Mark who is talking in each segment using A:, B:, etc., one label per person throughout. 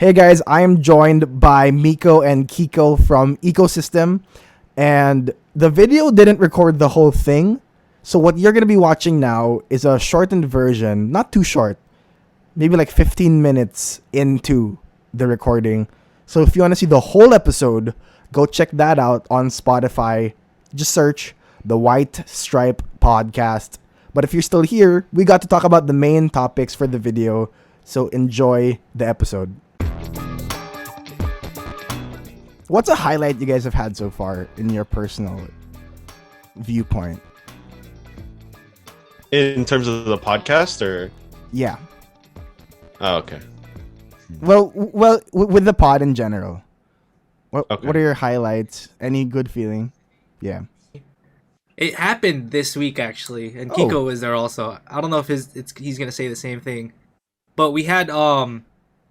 A: Hey guys, I am joined by Mico and Kiko from Ickosystem, and the video didn't record the whole thing, so what you're going to be watching now is a shortened version, not too short, maybe like 15 minutes into the recording. So if you want to see the whole episode, go check that out on Spotify. Just search the White Stripe Podcast. But if you're still here, we got to talk about the main topics for the video, so enjoy the episode. What's a highlight you guys have had so far in your personal viewpoint?
B: In terms of the podcast, or?
A: Yeah.
B: Oh, okay.
A: Well, with the pod in general. What
B: Okay.
A: What are your highlights? Any good feeling? Yeah.
C: It happened this week actually, and
A: Oh.
C: Kiko was there also. I don't know if he's gonna say the same thing, but we had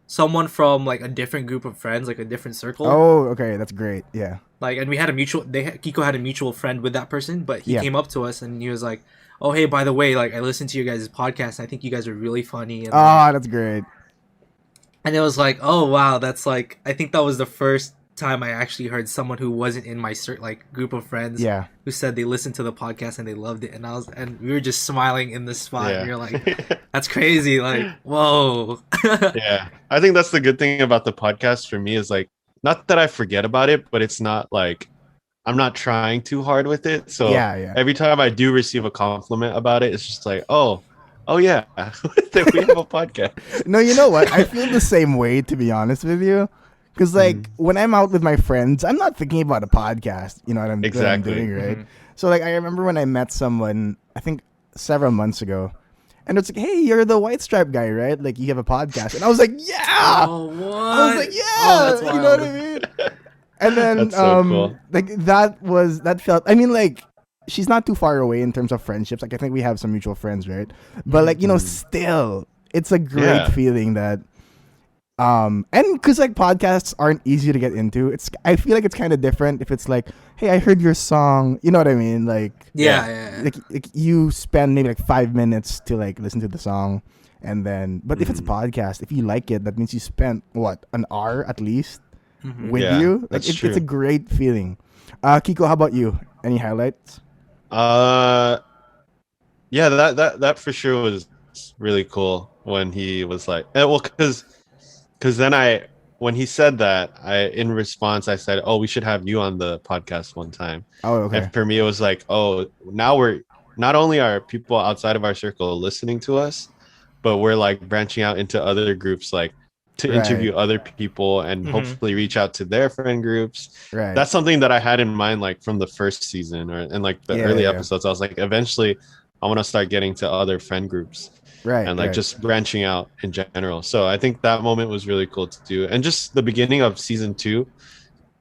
C: someone from like a different group of friends, like a different circle.
A: Oh, okay, that's great. Yeah.
C: Like, and we had a mutual. Kiko had a mutual friend with that person, but he
A: Yeah.
C: came up to us and he was like, "Oh, hey, by the way, like I listened to your guys' podcast. And I think you guys are really funny." And,
A: That's great.
C: and it was like, "Oh wow, that's like I think that was the first time I actually heard someone who wasn't in my group of friends."
A: Yeah.
C: Who said they listened to the podcast and they loved it, and we were just smiling in the spot.
B: Yeah.
C: And you're like, that's crazy. Like, whoa.
B: Yeah, I think that's the good thing about the podcast for me is like, not that I forget about it, but it's not like I'm not trying too hard with it. So
A: Yeah.
B: every time I do receive a compliment about it, it's just like, oh yeah, that we have a podcast.
A: No, you know what? I feel the same way, to be honest with you. Because, like, when I'm out with my friends, I'm not thinking about a podcast, you know what I'm
B: Exactly.
A: doing, right?
C: Mhm.
A: So, like, I remember when I met someone, I think several months ago, and it's like, hey, you're the White Stripe guy, right? Like, you have a podcast. And I was like, yeah!
C: Oh, what?
A: I was like, yeah!
C: Oh, that's
A: you know what I
C: wild.
A: mean? And then,
B: That's so cool.
A: like, that felt, I mean, like, she's not too far away in terms of friendships. Like, I think we have some mutual friends, right? But, like, you know, still, it's a great
B: Yeah.
A: feeling that, and because like podcasts aren't easy to get into, I feel like it's kind of different if it's like, hey, I heard your song, you know what I mean? Like,
C: Yeah.
A: like you spend maybe like 5 minutes to like listen to the song, and then, but if it's a podcast, if you like it, that means you spent what, an hour at least
C: Mhm.
A: with
B: Yeah,
A: you. Like,
B: that's
A: it's
B: true.
A: a great feeling. Kiko, how about you? Any highlights?
B: Yeah, that for sure was really cool when he was like, well, because then when he said that, in response I said, oh, we should have you on the podcast one time.
A: Oh, okay.
B: And for me, it was like, oh, now we're not only are people outside of our circle listening to us, but we're like branching out into other groups, like to
A: Right.
B: interview other people and
C: Mhm.
B: hopefully reach out to their friend groups.
A: Right.
B: That's something that I had in mind, like from the first season and like the
A: Yeah,
B: early
A: yeah.
B: episodes. I was like, eventually, I want to start getting to other friend groups
A: right.
B: and like
A: right.
B: just branching out in general. So I think that moment was really cool to do. And just the beginning of season 2,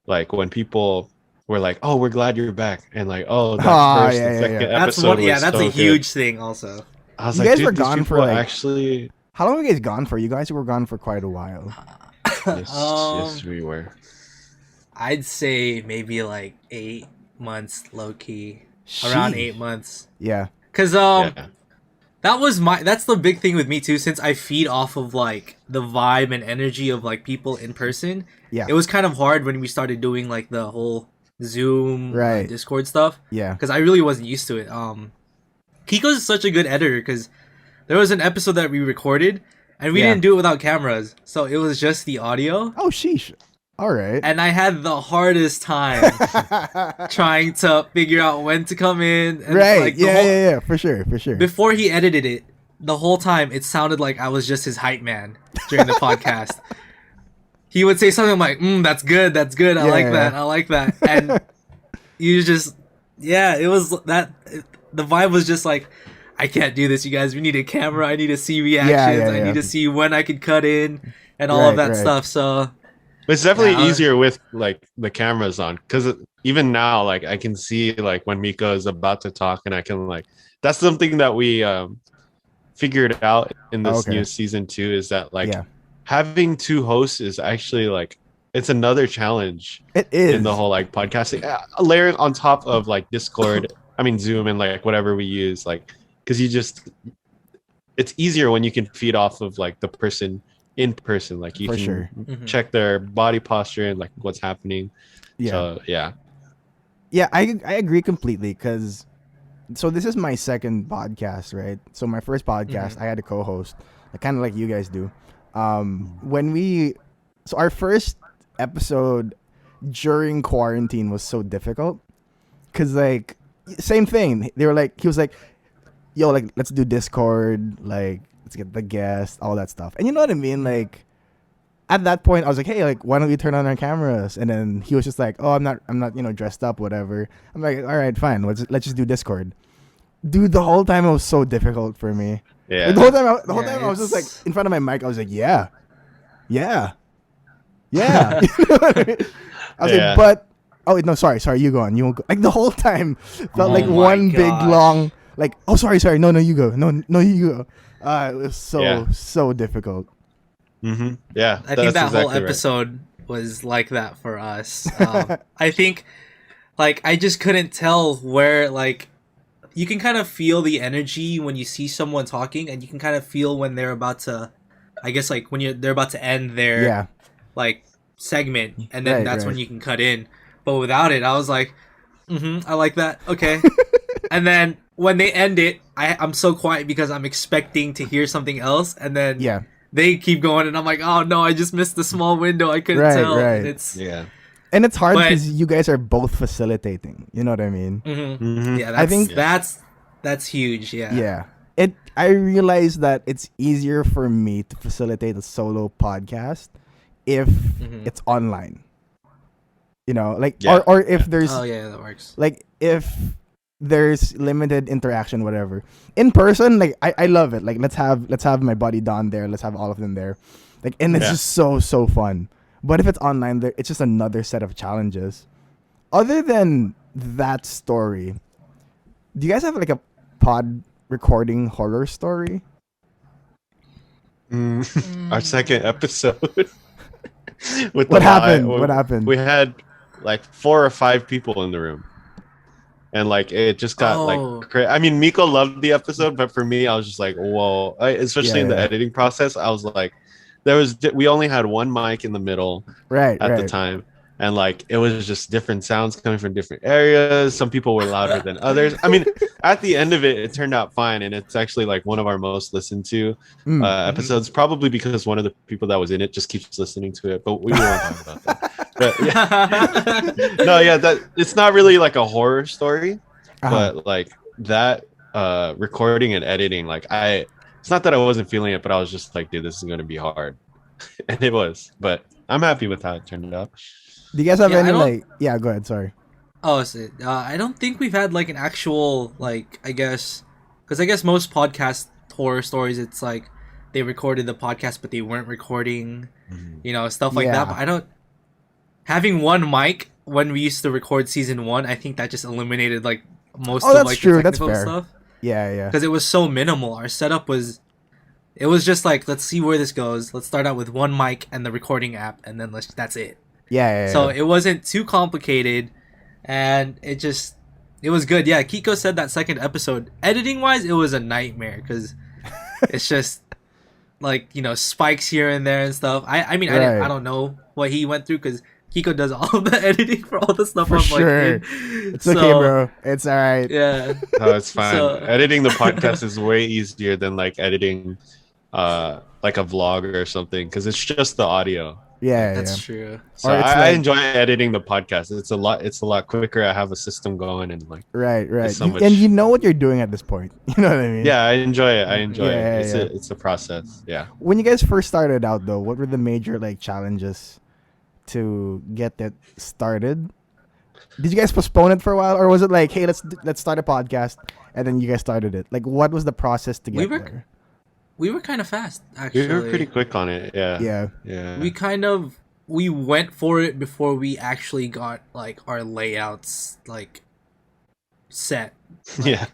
B: like when people were like, "Oh, we're glad you're back," and like, "Oh, that first and second
C: That's
B: episode
C: one. Yeah,
B: was
C: that's
B: so
C: a
B: good."
C: huge thing. Also,
B: I was
A: You
B: like,
A: guys
B: "Dude,
A: were
B: these
A: gone for,
B: people
A: like-
B: actually."
A: How long were you guys gone for? You guys were gone for quite a while.
B: Yes, we were.
C: I'd say maybe like 8 months, low key, around
A: Sheesh.
C: 8 months.
A: Yeah.
C: Cause
B: Yeah.
C: that's the big thing with me too. Since I feed off of like the vibe and energy of like people in person,
A: Yeah.
C: it was kind of hard when we started doing like the whole Zoom,
A: Right.
C: Discord stuff.
A: Yeah.
C: Because I really wasn't used to it. Kiko's is such a good editor because there was an episode that we recorded and we
A: Yeah.
C: didn't do it without cameras, so it was just the audio.
A: Oh, sheesh. All right.
C: And I had the hardest time trying to figure out when to come in. And
A: Right.
C: like, the
A: Yeah, for sure.
C: Before he edited it, the whole time it sounded like I was just his hype man during the podcast. He would say something like, that's good. I like that. And you just, it was that, the vibe was just like, I can't do this, you guys. We need a camera. I need to see reactions. I need to see when I could cut in and all of that
A: Right.
C: stuff. So
B: But it's definitely
C: Yeah.
B: easier with like the cameras on, because even now, like I can see like when Miko is about to talk, and I can like, that's something that we figured out in this
A: Okay.
B: new season 2 is that like
A: Yeah.
B: having 2 hosts is actually like, it's another challenge
A: It is.
B: in the whole like podcasting, layering on top of like Discord, I mean Zoom, and like whatever we use, like because it's easier when you can feed off of like the person in person. Like you
A: For
B: can
A: sure.
B: check their body posture and like what's happening.
A: Yeah.
B: So yeah.
A: Yeah, I agree completely because so this is my second podcast, right? So my first podcast, I had a co-host, kind of like you guys do. So our first episode during quarantine was so difficult because like same thing. They were like, he was like, "Yo, like let's do Discord, like let's get the guest, all that stuff." And you know what I mean, like. At that point, I was like, "Hey, like, why don't we turn on our cameras?" And then he was just like, "Oh, I'm not, dressed up, whatever." I'm like, "All right, fine. Let's just do Discord." Dude, the whole time it was so difficult for me.
B: Yeah.
A: Like, the whole time I was just like in front of my mic. I was like, "Yeah, yeah, yeah." You know what I mean? I was like, "But oh wait, no, sorry, you go on. You go." Like the whole time felt like one big long like, "Oh, sorry, no, you go, no, you go." It was so difficult.
B: Yeah,
C: I think that
B: exactly
C: whole episode was like that for us. I think, like, I just couldn't tell where, like, you can kind of feel the energy when you see someone talking, and you can kind of feel when they're about to, I guess, like, when they're about to end their, like, segment, and then that's when you can cut in. But without it, I was like, I like that, okay. And then when they end it, I'm so quiet because I'm expecting to hear something else, and then they keep going, and I'm like, oh no, I just missed the small window. I couldn't tell.
A: Right.
C: And
A: and it's hard because you guys are both facilitating. You know what I mean?
C: Yeah,
A: I think
C: that's huge. Yeah.
A: Yeah. I realize that it's easier for me to facilitate a solo podcast if it's online. You know, like or if there's
C: that works.
A: Like if there's limited interaction, whatever. In person, like I love it. Like let's have my buddy Don there. Let's have all of them there. Like, and it's just so fun. But if it's online, it's just another set of challenges. Other than that story, do you guys have like a pod recording horror story?
B: Our second episode. With
A: what happened?
B: We had like 4 or 5 people in the room. And like it just got like I mean, Mico loved the episode, but for me, I was just like, whoa! Especially in the editing process, I was like, we only had one mic in the middle, at the time, and like it was just different sounds coming from different areas. Some people were louder than others. I mean, at the end of it, it turned out fine, and it's actually like one of our most listened to episodes, probably because one of the people that was in it just keeps listening to it. But we won't talk about that. But that it's not really like a horror story, but like that recording and editing, like it's not that I wasn't feeling it, but I was just like, dude, this is gonna be hard. And it was, but I'm happy with how it turned out.
A: Do you guys have any like go ahead, sorry.
C: I don't think we've had like an actual, like, I guess most podcast horror stories, it's like they recorded the podcast but they weren't recording, stuff like that. But having one mic when we used to record season 1, I think that just eliminated like most of like the technical stuff.
A: Yeah.
C: Because it was so minimal. Our setup was just like, let's see where this goes. Let's start out with one mic and the recording app, and then that's it.
A: Yeah.
C: So it wasn't too complicated, and it was good. Yeah, Kiko said that second episode, editing wise, it was a nightmare because it's just like, spikes here and there and stuff. I mean, I don't know what he went through because Kiko does all of the editing for all the stuff.
A: For sure. It's okay, bro. It's all right.
C: Yeah.
B: No, it's fine. Editing the podcast is way easier than like editing like a vlog or something, because it's just the audio.
A: Yeah,
C: that's true.
B: So I enjoy editing the podcast. It's a lot quicker. I have a system going and like
A: right. And you know what you're doing at this point. You know what I mean?
B: Yeah, I enjoy it. It's a process. Yeah.
A: When you guys first started out, though, what were the major like challenges to get that started? Did you guys postpone it for a while, or was it like, hey, let's start a podcast, and then you guys started it? Like, what was the process to get there?
C: We were kind of fast, actually.
B: We were pretty quick on it. Yeah.
C: We went for it before we actually got like our layouts like set.
B: Yeah.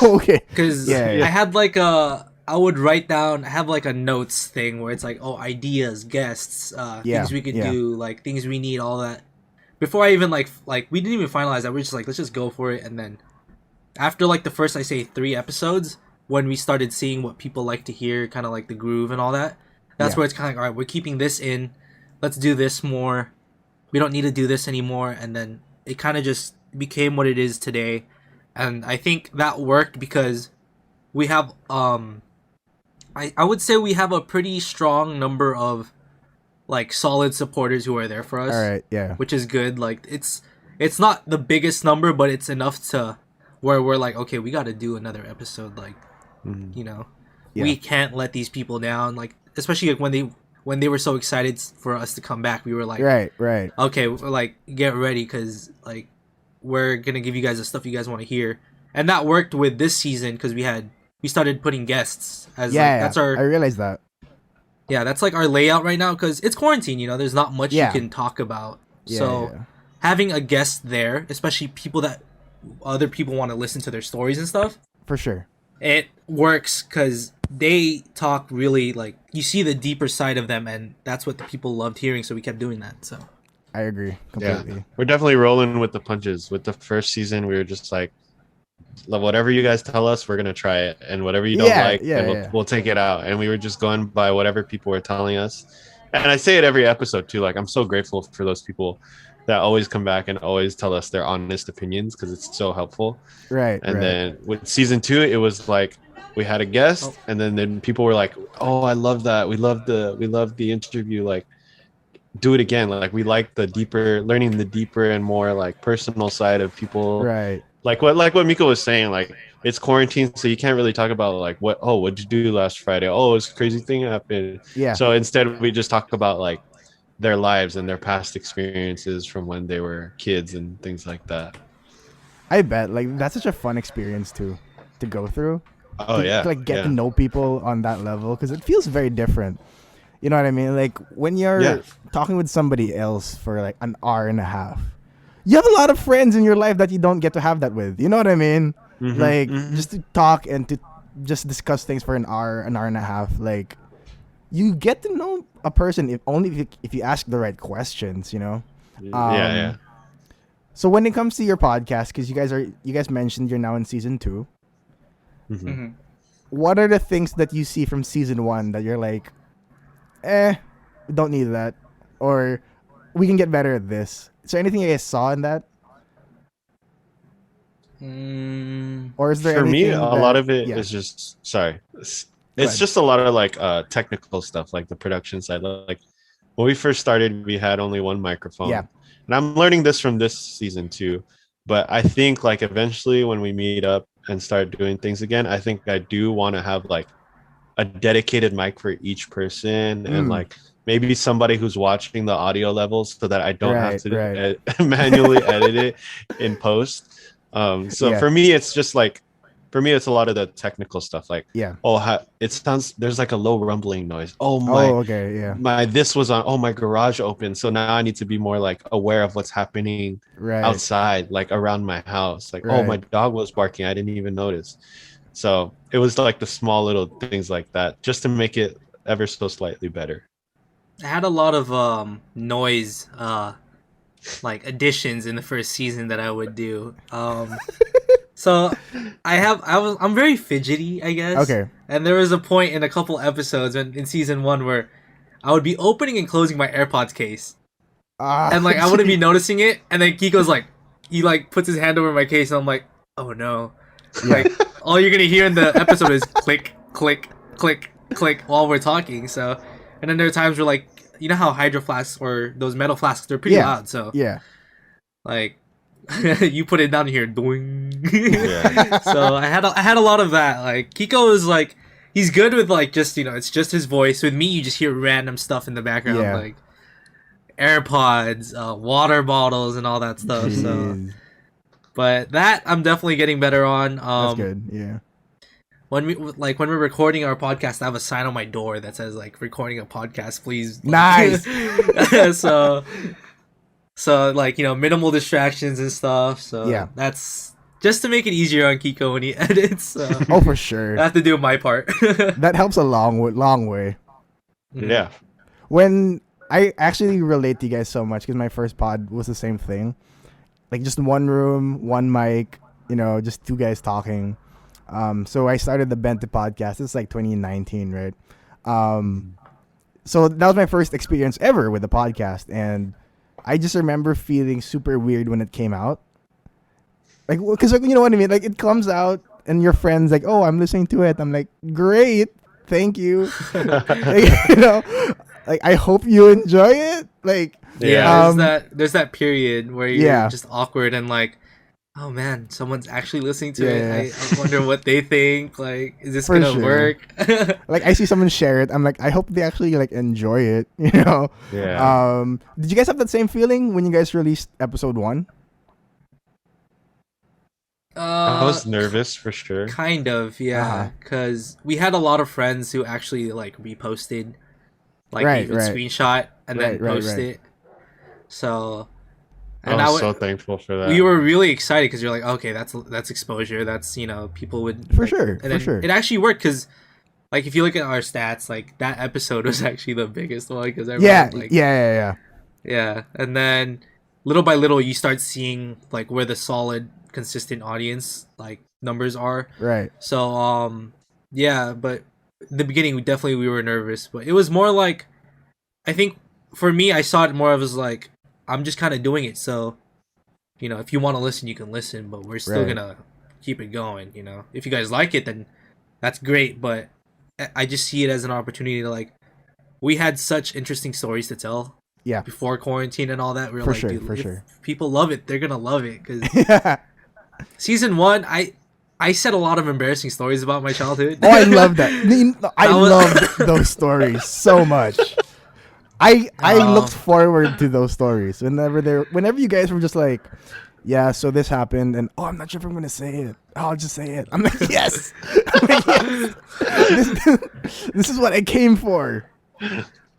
A: Okay.
C: Because I had like I would write down, I have like a notes thing where it's like, ideas, guests, things we could do, like things we need, all that. Before I even like we didn't even finalize that. We're just like, let's just go for it. And then after like the first, I say 3 episodes, when we started seeing what people like to hear, kind of like the groove and all that, That's
A: Yeah.
C: where it's kind of like, all right, we're keeping this in. Let's do this more. We don't need to do this anymore. And then it kind of just became what it is today. And I think that worked because we have I would say we have a pretty strong number of like solid supporters who are there for us,
A: All right. Yeah.
C: which is good. Like it's not the biggest number, but it's enough to where we're like, okay, we got to do another episode. Like, you know,
A: Yeah.
C: we can't let these people down. Like, especially like when they were so excited for us to come back, we were like,
A: Right. Right.
C: okay, like get ready because like we're gonna give you guys the stuff you guys want to hear, and that worked with this season because we started putting guests as
A: Yeah.
C: like
A: Yeah.
C: that's our
A: I realized that.
C: yeah, that's like our layout right now because it's quarantine. You know, there's not much
A: Yeah.
C: you can talk about.
A: Yeah,
C: So
A: yeah.
C: having a guest there, especially people that other people want to listen to their stories and stuff,
A: For sure.
C: it works because they talk really like you see the deeper side of them, and that's what the people loved hearing. So we kept doing that. So
A: I agree completely.
B: Yeah, we're definitely rolling with the punches. With the first season, we were just like, whatever you guys tell us, we're gonna try it, and whatever you don't
A: Yeah,
B: like,
A: yeah,
B: then we'll,
A: yeah.
B: we'll take it out. And we were just going by whatever people were telling us. And I say it every episode too. Like, I'm so grateful for those people that always come back and always tell us their honest opinions because it's so helpful.
A: Right.
B: And
A: right.
B: then with season 2, it was like we had a guest, and then people were like, "Oh, I love that. We love the interview. Like, do it again." Like, we like learning the deeper and more like personal side of people.
A: Right.
B: Like what Mico was saying. Like, it's quarantine, so you can't really talk about like what'd you do last Friday? Oh, this crazy thing happened.
A: Yeah.
B: So instead, we just talk about like their lives and their past experiences from when they were kids and things like that.
A: I bet like that's such a fun experience to go through.
B: Oh
A: to,
B: yeah,
A: to, like get
B: yeah.
A: to know people on that level because it feels very different. You know what I mean? Like when you're
B: Yeah.
A: talking with somebody else for like an hour and a half, you have a lot of friends in your life that you don't get to have that with. You know what I mean?
B: Mhm,
A: Like
B: mhm.
A: just to talk and to just discuss things for an hour and a half. Like you get to know a person if you ask the right questions. You know?
B: Yeah.
A: So when it comes to your podcast, because you guys mentioned you're now in season 2.
B: Mhm.
A: What are the things that you see from season 1 that you're like, we don't need that, or we can get better at this? Is there anything you guys saw in that, or is there
B: For me,
A: anything
B: a lot of it is
A: yeah.
B: just it's
A: ahead.
B: just a lot of like technical stuff, like the production side. Like when we first started, we had only one microphone.
A: Yeah.
B: And I'm learning this from this season too. But I think like eventually when we meet up and start doing things again, I think I do want to have like a dedicated mic for each person and like maybe somebody who's watching the audio levels so that I don't have to manually edit it in post. So
A: Yeah.
B: for me, it's just like, it's a lot of the technical stuff. Like,
A: Yeah.
B: it sounds, there's like a low rumbling noise.
A: Okay, yeah.
B: This was on, my garage opened. So now I need to be more like aware of what's happening
A: Right.
B: outside, like around my house. Like,
A: Right.
B: my dog was barking. I didn't even notice. So it was like the small little things like that, just to make it ever so slightly better.
C: I had a lot of noise like additions in the first season that I would do. So I'm very fidgety, I guess.
A: Okay.
C: And there was a point in a couple episodes in season 1 where I would be opening and closing my AirPods case. And like I wouldn't be noticing it, and then Kiko's like he like puts his hand over my case and I'm like, oh no. Like all you're gonna hear in the episode is click, click, click, click while we're talking. So and then there are times where like you know how hydro flasks or those metal flasks, they're pretty loud, so
A: Yeah.
C: like you put it down here, doing.
B: Yeah.
C: So I had a lot of that. Like Kiko is like he's good with like just it's just his voice. With me, you just hear random stuff in the background,
A: Yeah.
C: like AirPods, water bottles, and all that stuff. So,
A: Jeez.
C: but that I'm definitely getting better on.
A: That's good. Yeah.
C: When we're recording our podcast, I have a sign on my door that says like recording a podcast, please.
A: Nice.
C: So like minimal distractions and stuff. So
A: Yeah.
C: that's just to make it easier on Kiko when he edits. So
A: Oh, for sure.
C: I have to do my part.
A: That helps a long way.
B: Yeah.
A: When I actually relate to you guys so much because my first pod was the same thing, like just one room, one mic, just two guys talking. So I started the Bente podcast. It's like 2019, right? So that was my first experience ever with the podcast, and I just remember feeling super weird when it came out. Like, because you know what I mean? Like, it comes out, and your friends like, "Oh, I'm listening to it." I'm like, "Great, thank you." Like, you know, like I hope you enjoy it. Like,
C: Yeah, there's that period where you're
A: Yeah.
C: just awkward and like, oh man, someone's actually listening to
A: Yeah.
C: it. I wonder what they think. Like, is this
A: For
C: gonna
A: sure.
C: work?
A: like I see someone share it. I'm like, I hope they actually like enjoy it. You know.
B: Yeah.
A: Did you guys have that same feeling when you guys released episode 1?
B: I was nervous for sure.
C: Kind of, yeah, because we had a lot of friends who actually like reposted, like
A: Right,
C: even
A: right.
C: screenshot and then
A: Right,
C: post
A: right.
C: it. So,
B: I was so thankful for that.
C: we were really excited because you're like, okay, that's exposure. That's, you know, people would
A: For
C: like,
A: sure,
C: and then
A: for sure.
C: it actually worked because, like, if you look at our stats, like that episode was actually the biggest one because
A: Yeah,
C: like,
A: yeah.
C: and then little by little you start seeing like where the solid, consistent audience like numbers are.
A: Right.
C: So yeah, but in the beginning we were nervous, but it was more like, I think for me I saw it more of as like, I'm just kind of doing it, so you know, if you want to listen you can listen, but we're still
A: Right.
C: gonna keep it going, you know. If you guys like it then that's great, but I just see it as an opportunity to like, we had such interesting stories to tell
A: Yeah.
C: before quarantine and all that. We were
A: For
C: like,
A: sure,
C: dude,
A: for
C: if
A: sure.
C: people love it, they're gonna love it because
A: Yeah.
C: season 1 I said a lot of embarrassing stories about my childhood.
A: Oh, I love that. I
C: That was-
A: love those stories so much. I looked forward to those stories whenever you guys were just like, yeah, so this happened, and I'm not sure if I'm gonna say it. I'll just say it. I'm like, yes. I'm like, yes. This is what I came for.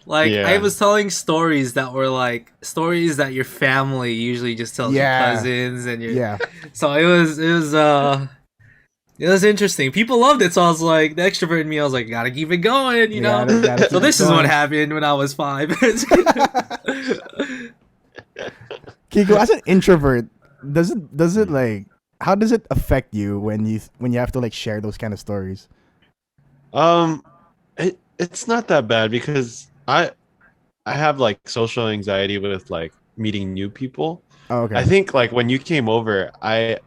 C: Like,
B: Yeah.
C: I was telling stories that were like stories that your family usually just tells
A: Yeah.
C: your cousins and your
A: Yeah.
C: So it was interesting. People loved it, so I was like, the extrovert in me, I was like, gotta keep it going, you know.
A: Gotta
C: So
A: keep
C: this
A: it
C: is what
A: going.
C: happened when I was 5.
A: Kiko, as an introvert, does it like, how does it affect you when you have to like share those kind of stories?
B: It's not that bad because I have like social anxiety with like meeting new people.
A: Oh, okay.
B: I think like when you came over, I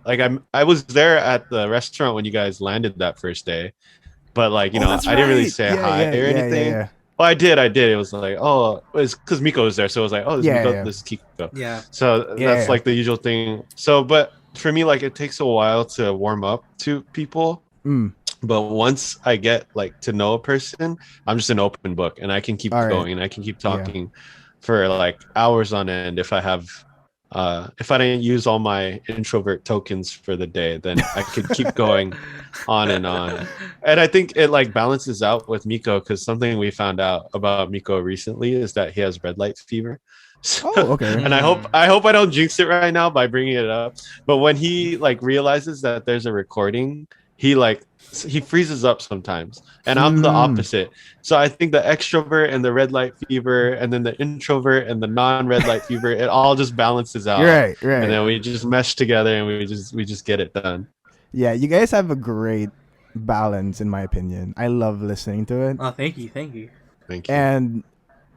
B: was there at the restaurant when you guys landed that first day, but like you know
A: that's
B: I didn't really
A: right.
B: say
A: Yeah,
B: hi
A: yeah,
B: or
A: yeah,
B: anything.
A: yeah.
B: Well, I did. It was like, oh, it's because Mico was there, so it was like, oh, this is
A: Yeah,
B: Mico,
A: yeah.
B: this is Kiko.
C: Yeah.
B: So
A: Yeah,
B: that's
A: yeah.
B: like the usual thing. So, but for me, like it takes a while to warm up to people.
A: Mm.
B: But once I get like to know a person, I'm just an open book, and I can keep
A: All right.
B: going, and I can keep talking for like hours on end. If I didn't use all my introvert tokens for the day, then I could keep going on and on. And I think it like balances out with Mico, because something we found out about Mico recently is that he has red light fever. So,
A: Oh, okay.
B: and I hope I don't jinx it right now by bringing it up. But when he like realizes that there's a recording, he freezes up sometimes, and I'm the opposite. So I think the extrovert and the red light fever, and then the introvert and the non-red light fever, it all just balances out.
A: Right.
B: And then we just mesh together, and we just get it done.
A: Yeah, you guys have a great balance, in my opinion. I love listening to it,
C: Oh, thank you.
B: Thank you.
A: and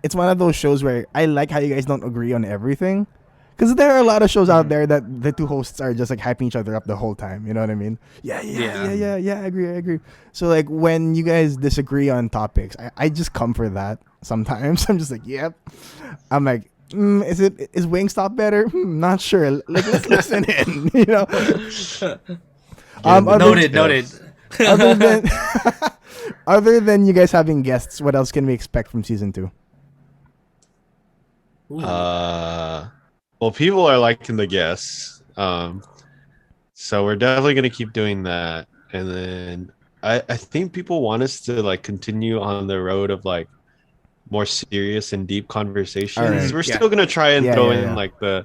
A: it's one of those shows where I like how you guys don't agree on everything. Because there are a lot of shows out there that the two hosts are just like hyping each other up the whole time. You know what I mean? Yeah. I agree. So like when you guys disagree on topics, I just come for that sometimes. I'm just like, yep. I'm like, is Wingstop better? Not sure. Like let's listen in. You know.
C: Noted.
A: Other than other than you guys having guests, what else can we expect from season 2?
B: Well, people are liking the guests, so we're definitely gonna keep doing that. And then I think people want us to like continue on the road of like more serious and deep conversations.
A: All right.
B: We're still gonna try and throw in
A: yeah.
B: like the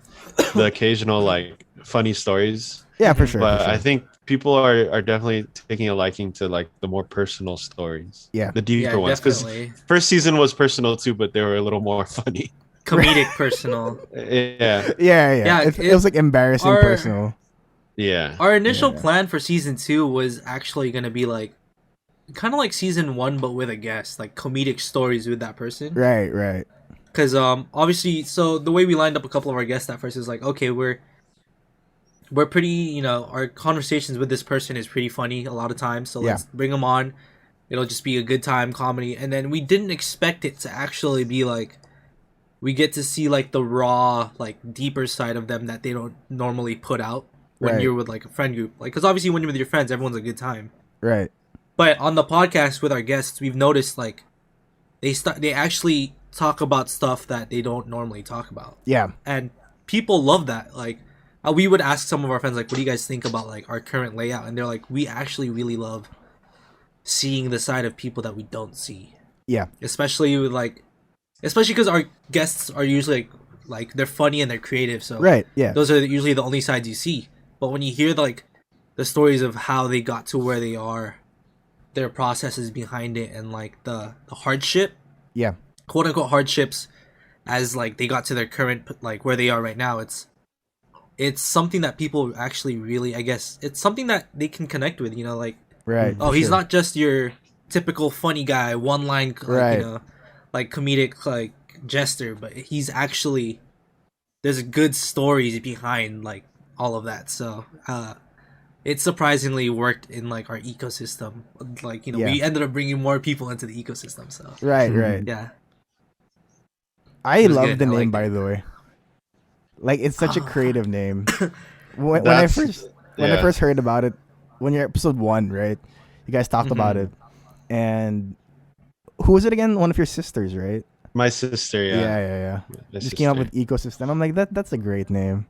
B: occasional like funny stories.
A: Yeah, for sure.
B: But
A: for sure.
B: I think people are definitely taking a liking to like the more personal stories.
A: Yeah.
B: The deeper ones. Because
C: Definitely.
B: first season was personal too, but they were a little more funny.
C: Comedic personal.
B: Yeah.
A: Yeah. It was like embarrassing
C: our-
A: personal.
B: Yeah.
C: Our initial
A: Yeah.
C: plan for season 2 was actually gonna be like kind of like season 1, but with a guest, like comedic stories with that person.
A: Right.
C: Because obviously, so the way we lined up a couple of our guests at first is like, okay, we're pretty, our conversations with this person is pretty funny a lot of times, so let's bring them on. It'll just be a good time comedy. And then we didn't expect it to actually be like, we get to see like the raw, like deeper side of them that they don't normally put out when you're with like a friend group. Like, because obviously when you're with your friends, everyone's a good time.
A: Right.
C: But on the podcast with our guests, we've noticed like they actually talk about stuff that they don't normally talk about.
A: Yeah.
C: And people love that. Like, we would ask some of our friends, like, what do you guys think about like our current layout? And they're like, we actually really love seeing the side of people that we don't see.
A: Yeah.
C: Especially because our guests are usually like they're funny and they're creative. So
A: right. Yeah.
C: those are usually the only sides you see. But when you hear the stories of how they got to where they are, their processes behind it, and like the hardship,
A: yeah,
C: quote unquote hardships, as like they got to their current like where they are right now, it's something that people actually really, I guess, it's something that they can connect with. Like,
A: right.
C: Oh, he's not just your typical funny guy, one line,
A: right.
C: Like comedic like jester, but he's actually, there's good stories behind like all of that. So it surprisingly worked in like our ecosystem. Like, we ended up bringing more people into the ecosystem. So
A: right.
C: Yeah.
A: I love the name, by the way. Like, it's such a creative name. When I first heard about it, when you're episode 1, right? You guys talked about it, and who was it again? One of your sisters, right?
B: My sister, yeah.
A: Yeah. Just came up with Ickosystem. I'm like, that's a great name.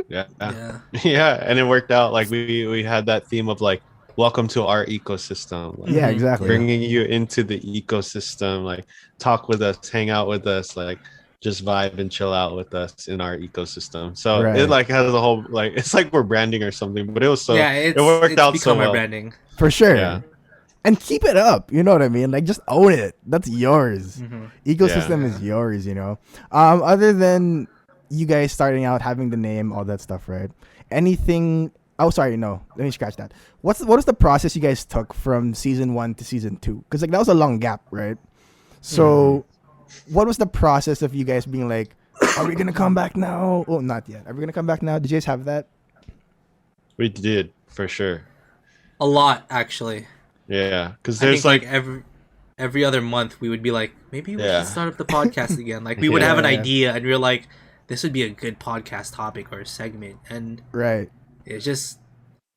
B: Yeah, and it worked out. Like we had that theme of like, welcome to our ecosystem. Like,
A: yeah, exactly.
B: Bringing you into the ecosystem, like talk with us, hang out with us, like just vibe and chill out with us in our ecosystem. So it like has a whole, like, it's like we're branding or something, but it was so, it worked out so well.
C: Branding
A: for sure.
B: Yeah.
A: And keep it up, you know what I mean? Like, just own it. That's yours. Ecosystem is yours, Other than you guys starting out, having the name, all that stuff, right? Anything? Oh, sorry, no. Let me scratch that. What was the process you guys took from season 1 to season 2? Because like that was a long gap, right? So, what was the process of you guys being like, are we gonna come back now? Oh, not yet. Are we gonna come back now? Did you guys have that?
B: We did, for sure.
C: A lot, actually.
B: Yeah, because there's like
C: every other month we would be like, maybe we should start up the podcast again. Like we would have an idea, and we were like, this would be a good podcast topic or a segment. And
A: right,
C: it's just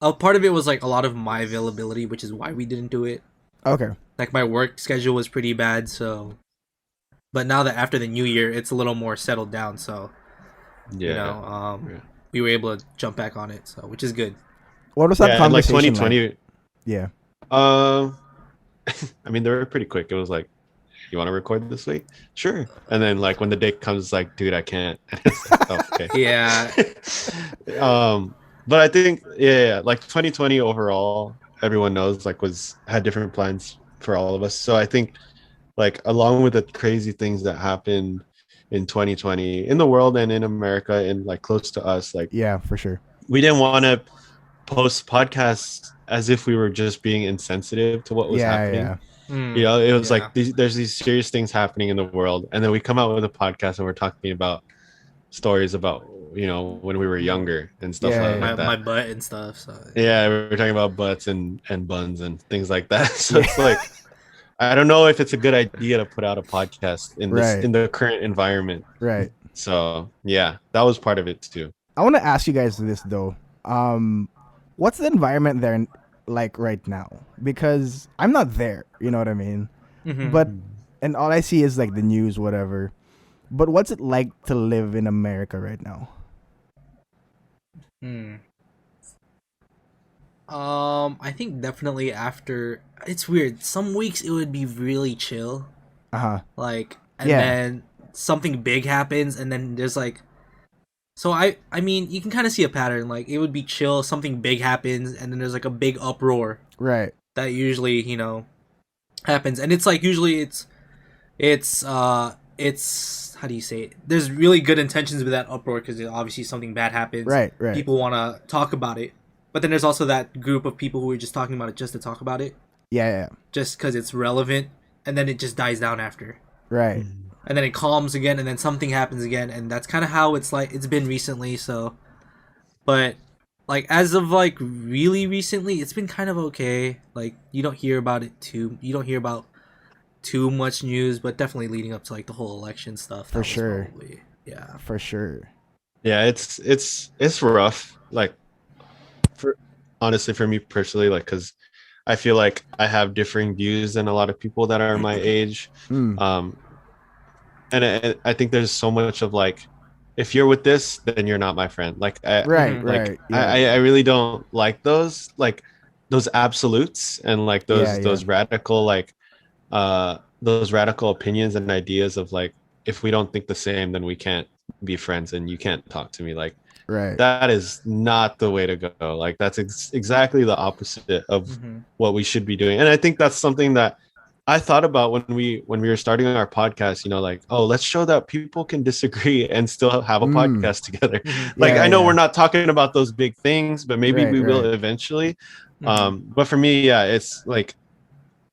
C: a part of it was like a lot of my availability, which is why we didn't do it.
A: Okay.
C: Like my work schedule was pretty bad, so. But now that after the new year, it's a little more settled down, so we were able to jump back on it, so which is good.
A: What was that conversation
B: like 2020? Like?
A: Yeah.
B: I mean, they were pretty quick. It was like, you want to record this week? Sure. And then like when the date comes, it's like, dude, I can't. Like, oh, okay.
C: Yeah.
B: But I think like 2020 overall, everyone knows like had different plans for all of us. So I think like along with the crazy things that happened in 2020 in the world and in America and like close to us, like
A: for sure,
B: we didn't want to post podcasts as if we were just being insensitive to what was happening. It was like there's these serious things happening in the world, and then we come out with a podcast and we're talking about stories about when we were younger and stuff like that.
C: My butt and stuff. So
B: we were talking about butts and buns and things like that. So it's like, I don't know if it's a good idea to put out a podcast in this in the current environment.
A: Right.
B: So that was part of it too.
A: I want to ask you guys this though. What's the environment there like right now? Because I'm not there, you know what I mean? But and all I see is like the news, whatever. But what's it like to live in America right now?
C: I think definitely after, it's weird. Some weeks it would be really chill. Like, and then something big happens, and then there's like, so I mean, you can kind of see a pattern. Like, it would be chill, something big happens, and then there's like a big uproar.
A: Right.
C: That usually, happens. And it's like, usually it's how do you say it? There's really good intentions with that uproar because obviously something bad happens.
A: Right.
C: People want to talk about it. But then there's also that group of people who are just talking about it just to talk about it.
A: Yeah.
C: just because it's relevant, and then it just dies down after.
A: Right.
C: And then it calms again, and then something happens again, and that's kind of how it's been recently. So, but like as of like really recently, it's been kind of okay. Like you don't hear about too much news, but definitely leading up to like the whole election stuff.
A: For sure.
C: Yeah.
A: For sure.
B: Yeah, it's rough. Like, for honestly, for me personally, like, because I feel like I have differing views than a lot of people that are my age.
A: Mm.
B: And I think there's so much of like, if you're with this, then you're not my friend. Like,
A: Right.
B: like
A: Right. Yeah.
B: I really don't like those absolutes and like
A: Yeah.
B: those radical those radical opinions and ideas of like, if we don't think the same, then we can't be friends and you can't talk to me. Like,
A: Right.
B: that is not the way to go. Like, that's exactly the opposite of what we should be doing. And I think that's something that I thought about when we were starting our podcast, you know, like, oh, let's show that people can disagree and still have a podcast together. Like,
A: Yeah,
B: I know
A: yeah.
B: we're not talking about those big things, but maybe
A: Right,
B: we will
A: right.
B: eventually. But for me, yeah, it's like,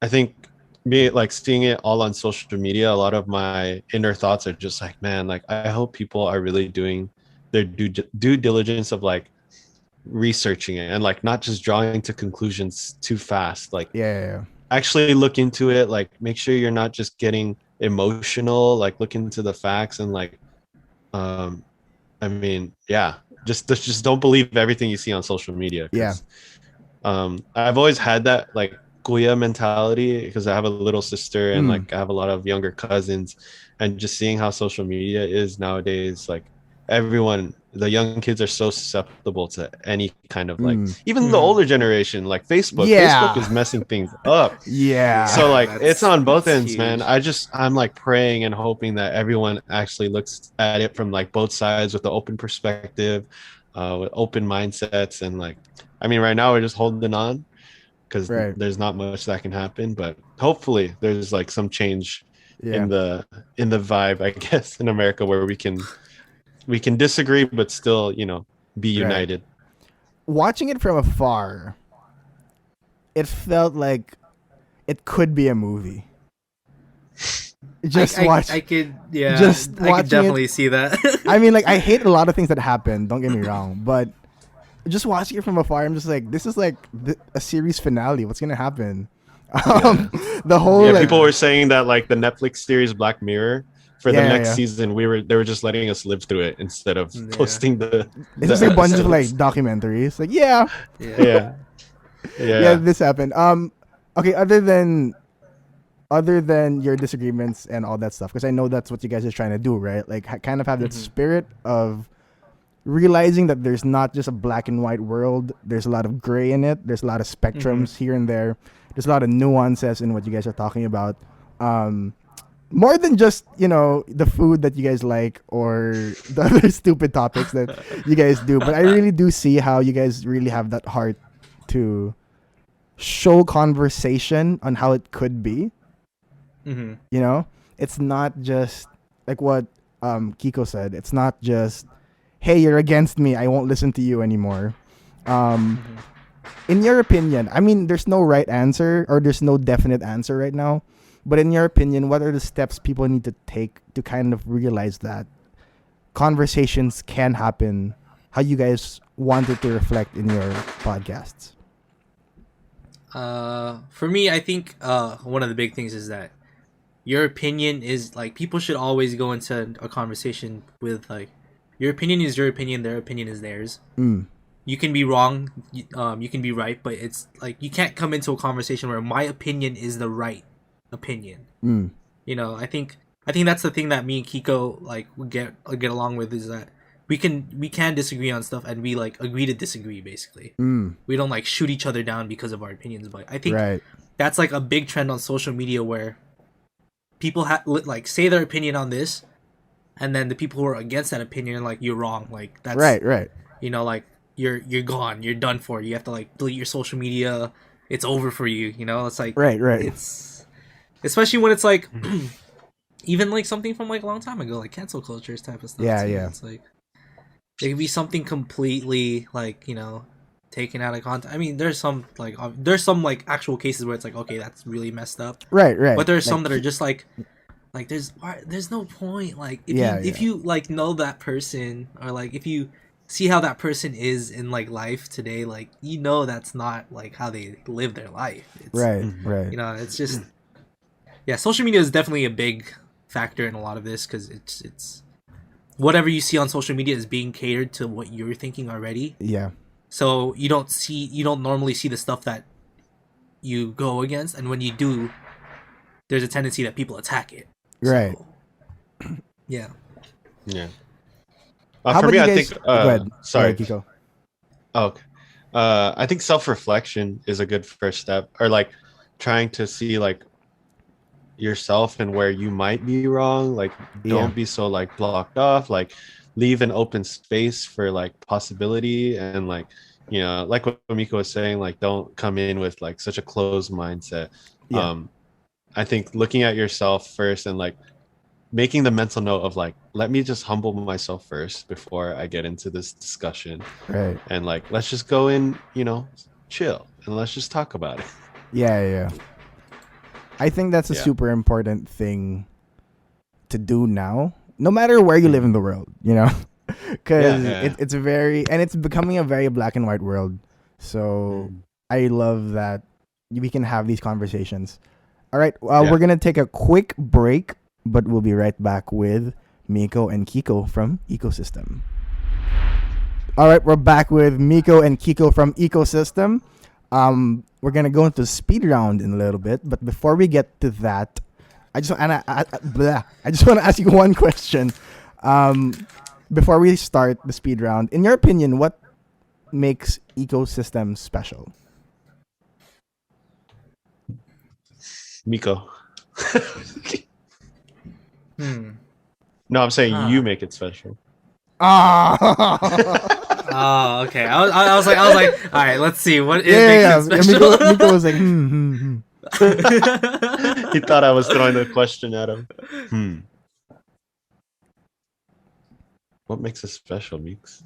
B: I think me like seeing it all on social media, a lot of my inner thoughts are just like, man, like, I hope people are really doing their due diligence of like researching it and like not just drawing to conclusions too fast. Like,
A: Yeah.
B: actually look into it, like make sure you're not just getting emotional, like look into the facts and like, um I mean, yeah, just don't believe everything you see on social media,
A: Yeah.
B: because I've always had that like kuya mentality, because I have a little sister and
A: Mm.
B: like I have a lot of younger cousins, and just seeing how social media is nowadays, like the young kids are so susceptible to any kind of like,
A: Mm.
B: even the older generation, like Facebook
A: Yeah.
B: is messing things up.
A: Yeah.
B: So like, it's on both
C: that's
B: ends, man.
C: huge.
B: I'm like praying and hoping that everyone actually looks at it from like both sides with the open perspective, with open mindsets. And like, I mean, right now we're just holding on because
A: Right.
B: there's not much that can happen, but hopefully there's like some change
A: Yeah.
B: in the vibe, I guess, in America, where we can disagree but still, you know, be
A: Right.
B: united.
A: Watching it from afar, it felt like it could be a movie. Just watch.
C: I could, yeah,
A: Just
C: I could
A: watching
C: definitely
A: it.
C: see that.
A: I mean, like, I hate a lot of things that happen. Don't get me wrong, but just watching it from afar, I'm just like, this is like a series finale. What's gonna happen? The whole
B: Yeah,
A: like,
B: people were saying that like the Netflix series Black Mirror, for the
A: Yeah,
B: next
A: yeah.
B: season, they were just letting us live through it instead of
C: Yeah.
B: posting the
A: it's just like a bunch of like
B: episodes.
A: documentaries. Like, yeah,
C: Yeah.
B: Yeah.
A: this happened. Okay, other than your disagreements and all that stuff, because I know that's what you guys are trying to do, right? Like, kind of have that spirit of realizing that there's not just a black and white world. There's a lot of gray in it. There's a lot of spectrums here and there. There's a lot of nuances in what you guys are talking about. More than just, you know, the food that you guys like or the other stupid topics that you guys do. But I really do see how you guys really have that heart to show conversation on how it could be. You know, it's not just like what Kiko said. It's not just, hey, you're against me, I won't listen to you anymore. In your opinion, I mean, there's no right answer or there's no definite answer right now. But in your opinion, what are the steps people need to take to kind of realize that conversations can happen how you guys wanted to reflect in your podcasts?
C: For me, I think one of the big things is that your opinion is like, people should always go into a conversation with like, your opinion is your opinion, their opinion is theirs. You can be wrong, you can be right, but it's like, you can't come into a conversation where my opinion is the right opinion. You know, I think that's the thing that me and Kiko like get along with, is that we can disagree on stuff and we like agree to disagree, basically. We don't like shoot each other down because of our opinions. But I think that's like a big trend on social media where people like say their opinion on this, and then the people who are against that opinion are like, you're wrong, like that's
A: right.
C: You know, like you're gone, you're done for, you have to like delete your social media, it's over for you. You know, it's like
A: right.
C: It's especially when it's like even like something from like a long time ago, like cancel cultures type of stuff.
A: Yeah.
C: It's like it could be something completely like, you know, taken out of context. I mean, there's some like actual cases where it's like, okay, that's really messed up.
A: Right.
C: But there's some that are just like there's no point. Like if you like know that person, or like if you see how that person is in like life today, like you know that's not like how they live their life. It's,
A: right.
C: You know, it's just social media is definitely a big factor in a lot of this, because it's whatever you see on social media is being catered to what you're thinking already.
A: Yeah.
C: So you don't normally see the stuff that you go against, and when you do, there's a tendency that people attack it.
A: Right.
C: So, yeah.
B: Yeah.
A: How
B: For
A: about
B: me,
A: you
B: I
A: guys-
B: think.
A: Go ahead.
B: Sorry.
A: Go ahead, Kiko.
B: Oh, okay. I think self-reflection is a good first step, or like trying to see like yourself and where you might be wrong. Like, don't be so like blocked off. Like, leave an open space for like possibility, and like, you know, like what Mico was saying, like don't come in with like such a closed mindset. I think looking at yourself first and like making the mental note of like, let me just humble myself first before I get into this discussion.
A: Right.
B: And like, let's just go in, you know, chill, and let's just talk about it.
A: Yeah. I think that's a super important thing to do now, no matter where you live in the world, you know, because it's it's becoming a very black and white world. So I love that we can have these conversations. All right. We're going to take a quick break, but we'll be right back with Mico and Kiko from Ickosystem. All right. We're back with Mico and Kiko from Ickosystem. We're going to go into speed round in a little bit, but before we get to that, I just want to ask you one question. Before we start the speed round, in your opinion, what makes Ickosystem special?
B: Mico. No, I'm saying you make it special.
C: Oh, okay. I was like, all right, let's see what makes it special.
A: Mico was like,
B: He thought I was throwing the question at him. What makes us special, Meeks?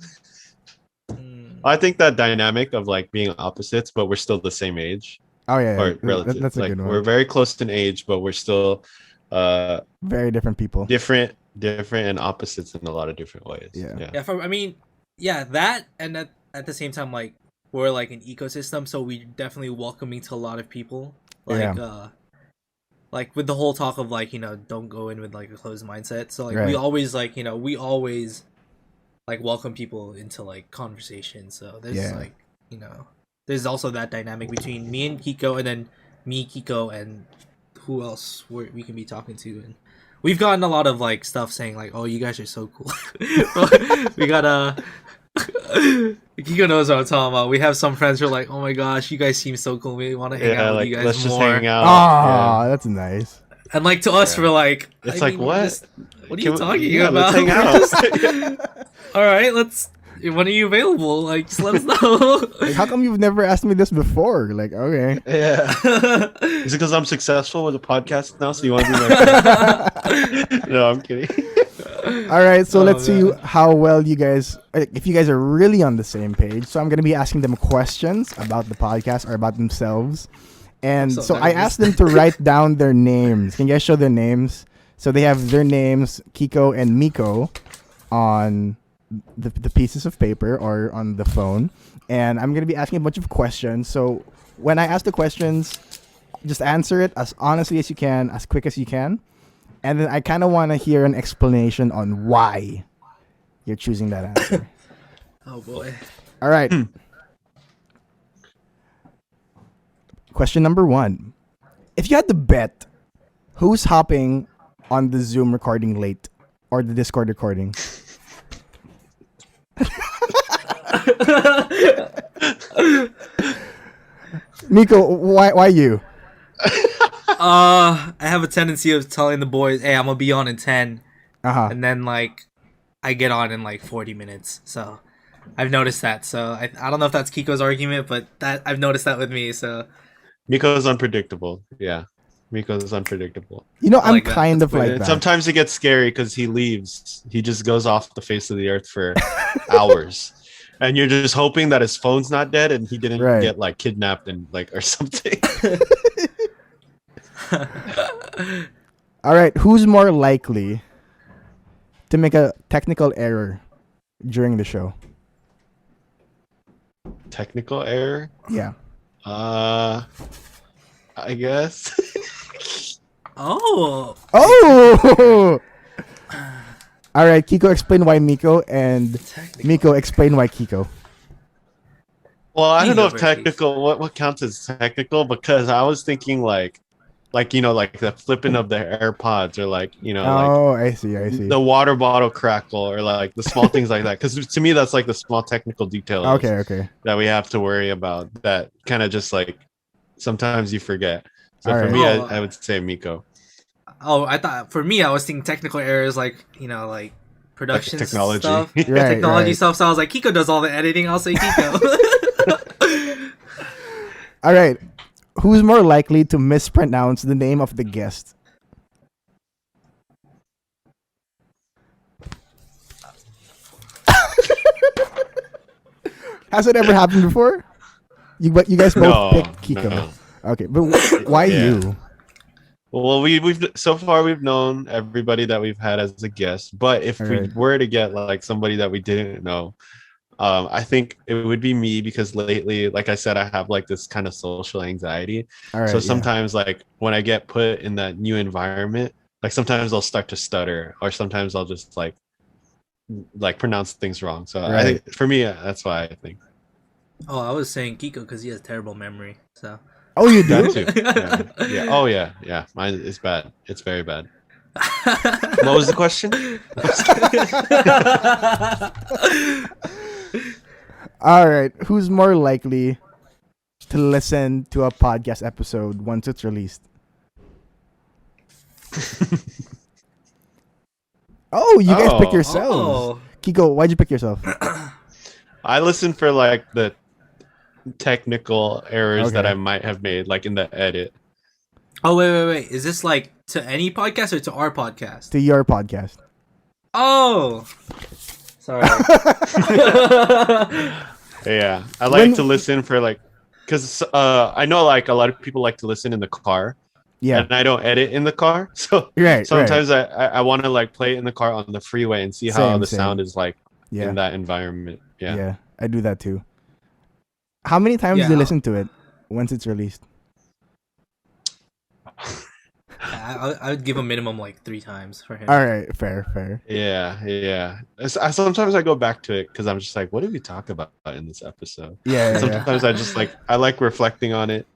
B: I think that dynamic of like being opposites, but we're still the same age.
A: Oh yeah,
B: or relative.
A: That's a
B: like,
A: good one.
B: We're very close in age, but we're still
A: very different people.
B: Different and opposites in a lot of different ways.
C: Yeah. That, and at the same time, like we're like an ecosystem, so we definitely welcoming to a lot of people. Like with the whole talk of like, you know, don't go in with like a closed mindset. So like we always like, you know, like welcome people into like conversation. So there's like, you know, there's also that dynamic between me and Kiko, and then me, Kiko, and who else we can be talking to. And we've gotten a lot of like stuff saying like, oh, you guys are so cool. We got Kiko knows what I'm talking about. We have some friends who are like, oh my gosh, you guys seem so cool. We want to hang out with you guys
B: let's
C: more.
B: Just hang out.
A: Oh, that's nice.
C: And like to us, we're like,
B: it's like, what?
C: What are you talking about?
B: Let's hang out.
C: All right, when are you available? Like, just let us know.
A: Like, how come you've never asked me this before? Like, okay.
B: Yeah. Is it because I'm successful with the podcast now? So you want to be my friend? No, I'm kidding.
A: All right, so let's see how well you guys, if you guys are really on the same page. So I'm going to be asking them questions about the podcast or about themselves. And so I asked them to write down their names. Can you guys show their names? So they have their names, Kiko and Mico, on the pieces of paper or on the phone. And I'm going to be asking a bunch of questions. So when I ask the questions, just answer it as honestly as you can, as quick as you can. And then I kind of want to hear an explanation on why you're choosing that answer.
C: Oh, boy.
A: All right. Question number 1. If you had to bet, who's hopping on the Zoom recording late or the Discord recording? Mico, why you?
C: I have a tendency of telling the boys, hey, I'm going to be on in 10. And then, like, I get on in, like, 40 minutes. So, I've noticed that. So, I don't know if that's Kiko's argument, but I've noticed that with me, so...
B: Mico's unpredictable. Yeah. Mico's unpredictable.
A: You know, I'm kind of like that.
B: Sometimes it gets scary because he leaves. He just goes off the face of the earth for hours. and you're just hoping that his phone's not dead and he didn't
A: Right.
B: get like kidnapped and like or something.
A: All right, who's more likely to make a technical error during the show?
B: Technical error.
A: Yeah.
B: I guess.
C: Oh.
A: Oh. All right, Kiko, explain why Mico, and
C: Technical.
A: Mico, explain why Kiko.
B: Well, I don't know if
C: Neither,
B: technical. What counts as technical? Because I was thinking like you know, like the flipping of the AirPods, or like you know, like
A: Oh, I see. I see.
B: the water bottle crackle, or like the small things like that. Because to me, that's like the small technical details
A: Okay.
B: that we have to worry about. That kind of just like sometimes you forget. So
A: All
B: for
A: right.
B: me,
C: Oh,
B: I would say Miko.
C: Oh, I thought for me, I was thinking technical errors like like production
B: technology.
C: stuff,
B: Right,
C: technology
A: right.
C: stuff. So I was like, Kiko does all the editing. I'll say Kiko.
A: All right, who's more likely to mispronounce the name of the guest? Has it ever happened before? You guys both
B: No,
A: picked Kiko.
B: no.
A: Okay, but why
B: Yeah.
A: you?
B: Well, we've so far we've known everybody that we've had as a guest, but if we
A: Alright.
B: were to get like somebody that we didn't know, I think it would be me, because lately, like I said, I have like this kind of social anxiety.
A: All right.
B: So sometimes like when I get put in that new environment, like sometimes I'll start to stutter, or sometimes I'll just like pronounce things wrong. So I
A: Right.
B: think for me, that's why I think
C: Oh, I was saying Kiko because he has terrible memory. So.
A: Oh, you
B: that
A: do?
B: too. Yeah. Oh yeah. Mine is bad. It's very bad. What was the question?
A: All right. Who's more likely to listen to a podcast episode once it's released? Oh, you guys pick
B: Oh.
A: yourselves.
C: Oh.
A: Kiko, why'd you pick yourself?
B: I listen for like the technical errors that
A: Okay.
B: I might have made, like in the edit.
C: Oh wait! Is this like to any podcast or to our podcast?
A: To your podcast.
C: Oh. Sorry.
B: Yeah, I like to listen for like, because I know like a lot of people like to listen in the car,
A: Yeah.
B: and I don't edit in the car, so
A: Right.
B: sometimes I want to like play it in the car on the freeway and see how
A: Same,
B: the
A: same.
B: sound is like
A: Yeah.
B: in that environment. Yeah.
A: Yeah. I do that too. How many times do you
C: Yeah.
A: listen to it once it's released?
C: I would give a minimum like 3 times for him.
A: All right. Fair.
B: Yeah. Sometimes I go back to it because I'm just like, what did we talk about in this episode?
A: Yeah.
B: Sometimes I just like reflecting on it,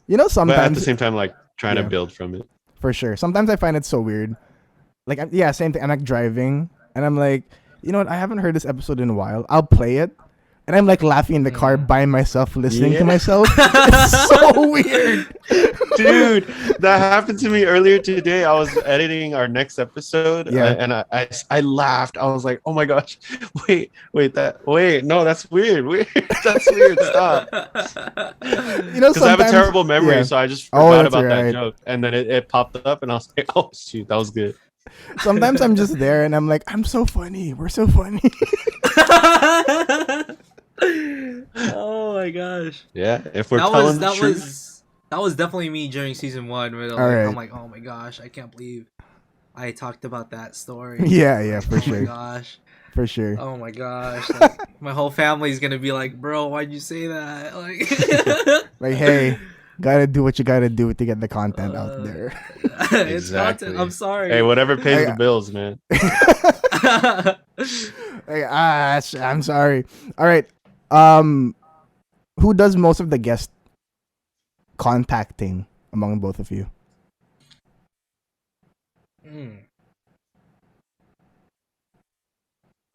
A: You know,
B: but at
A: sometimes
B: the same time like trying
A: Yeah.
B: to build from it.
A: for sure. Sometimes I find it so weird. Like, same thing. I'm like driving, and I'm like, you know what? I haven't heard this episode in a while. I'll play it, and I'm like laughing in the car by myself, listening to
B: Yeah.
A: myself. It's so weird.
B: Dude, that happened to me earlier today. I was editing our next episode,
A: Yeah.
B: and I laughed. I was like, "Oh my gosh, wait, no, that's weird, that's weird, stop."
A: You know,
B: Because I have a
A: sometimes-
B: terrible memory,
A: yeah.
B: so I just
A: Oh,
B: forgot
A: that's
B: about
A: right.
B: that joke, and then it popped up, and I was like, "Oh shoot, that was good."
A: Sometimes I'm just there, and I'm like, I'm so funny. We're so funny.
C: Oh my gosh.
B: Yeah, if we're
C: That
B: telling the truth.
C: was definitely me during season 1 where
A: Alright.
C: I'm like, oh my gosh, I can't believe I talked about that story.
A: yeah, for
C: Oh my
A: sure,
C: gosh.
A: for sure.
C: Oh my gosh. Like, my whole family's gonna be like, bro, why'd you say that? Like,
A: Like, hey, gotta do what you gotta do to get the content out there.
C: it's
B: Exactly.
C: content. I'm sorry.
B: Hey, whatever pays
A: I-
B: the bills, man.
A: Like, I'm sorry. All right. Who does most of the guest contacting among both of you?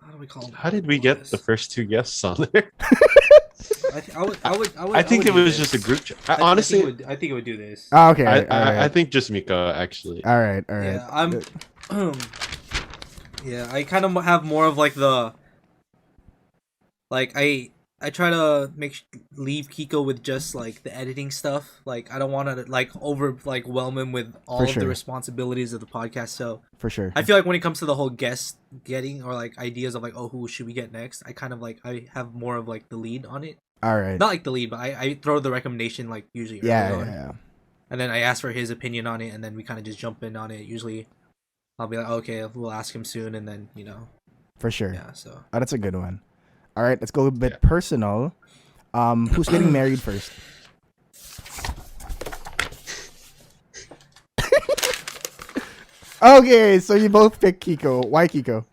C: How do we call them?
B: How did we get the first 2 guests on there?
C: I
B: think it was just a group chat. Honestly,
C: I think it would do this.
A: Oh, okay.
B: I think just Miko actually.
A: All right.
C: Yeah, I'm. Yeah, I kind of have more of like the. Like I try to leave Kiko with just like the editing stuff. Like I don't want to like whelm him with all of
A: sure.
C: the responsibilities of the podcast. So
A: For sure.
C: I feel like when it comes to the whole guest getting or like ideas of like, oh, who should we get next? I kind of like I have more of like the lead on it.
A: All right.
C: Not like the lead, but I throw the recommendation like usually early
A: Yeah,
C: on.
A: yeah.
C: And then I ask for his opinion on it, and then we kind of just jump in on it. Usually, I'll be like, okay, we'll ask him soon, and then
A: For sure.
C: yeah. So
A: Oh, that's a good one. All right, let's go a bit personal. Who's getting married first? Okay, so you both pick Kiko. Why Kiko?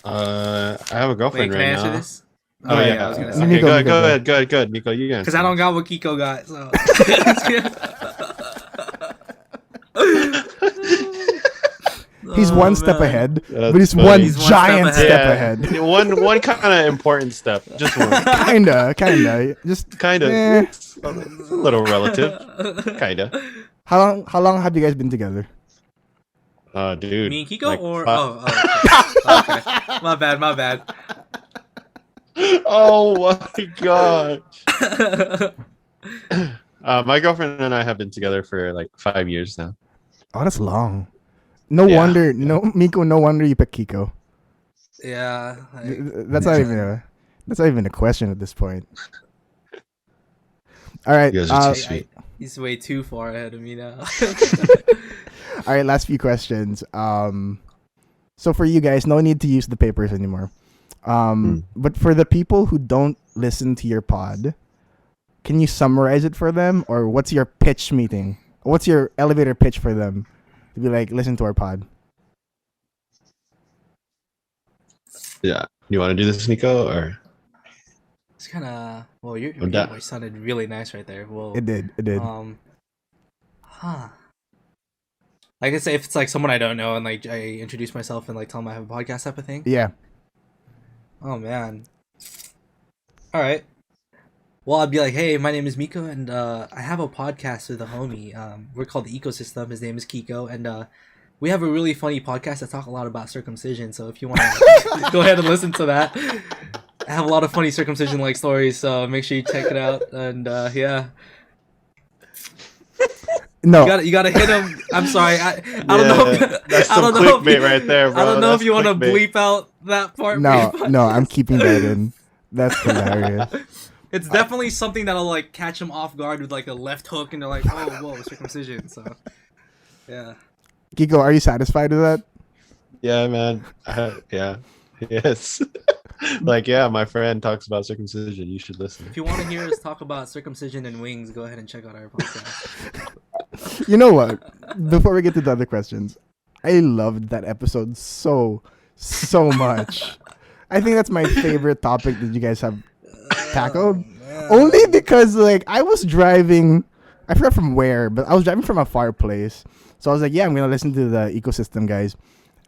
B: I have a
C: wait,
B: girlfriend
C: can
B: right
C: I answer
B: now.
C: this?
B: Oh yeah,
C: I was gonna say
B: Okay,
A: Nico,
B: go
A: Nico,
B: ahead, go ahead, Nico. You can.
C: because I don't got what Kiko got. So
A: He's
C: Oh,
A: one step
C: man.
A: ahead,
B: That's
A: but he's
B: funny.
A: one
C: He's one
A: giant
C: step
A: step
C: ahead.
A: ahead.
B: one kind of important step, just one.
A: Kinda. Just
B: Kind of.
A: eh.
B: It's a little relative. Kinda.
A: How long have you guys been together?
B: Dude.
C: Me and Kiko
B: like
C: or
B: fi-
C: okay. My bad.
B: Oh my god. My girlfriend and I have been together for like 5 years now.
A: Oh, that's long. No
B: Yeah.
A: wonder. No, Mico. No wonder you picked Kiko.
C: Yeah.
A: That's not even a question at this point. All right.
B: You guys are too sweet.
C: He's way too far ahead of me now.
A: All right. Last few questions. So for you guys, no need to use the papers anymore. But for the people who don't listen to your pod, can you summarize it for them, or what's your pitch meeting? What's your elevator pitch for them to be like, listen to our pod?
B: Yeah. You want to do this, Nico, or?
C: It's kind of your
B: that-
C: voice sounded really nice right there. Well,
A: It did.
C: Like I say, if it's like someone I don't know and like I introduce myself and like tell them I have a podcast type of thing.
A: Yeah.
C: Oh man. All right. Well, I'd be like, hey, my name is Mico, and I have a podcast with a homie. We're called the Ickosystem. His name is Kiko, and we have a really funny podcast that talk a lot about circumcision. So if you want to go ahead and listen to that, I have a lot of funny circumcision like stories. So make sure you check it out. And yeah,
A: No.
C: you gotta hit him. I'm sorry, I don't know. If,
B: That's
C: I
B: some
C: don't know. If
B: clickbait
C: you,
B: right there, bro.
C: I don't know if
B: That's
C: you want to
B: clickbait.
C: bleep out that part.
A: No,
C: for your
A: no, I'm
C: podcast.
A: keeping that in. That's hilarious.
C: It's definitely something that'll like catch them off guard with like a left hook, and they're like, "Oh, whoa, circumcision." So, yeah.
A: Kiko, are you satisfied with that?
B: Yeah, man. Yeah. Yes. Like, yeah, my friend talks about circumcision. You should listen.
C: If you want to hear us talk about circumcision and wings, go ahead and check out our podcast.
A: You know what? Before we get to the other questions, I loved that episode so much. I think that's my favorite topic that you guys have tackled. Only because like I was driving, I forgot from where, but I was driving from a far place. So I was like, yeah, I'm gonna listen to the Ecosystem guys.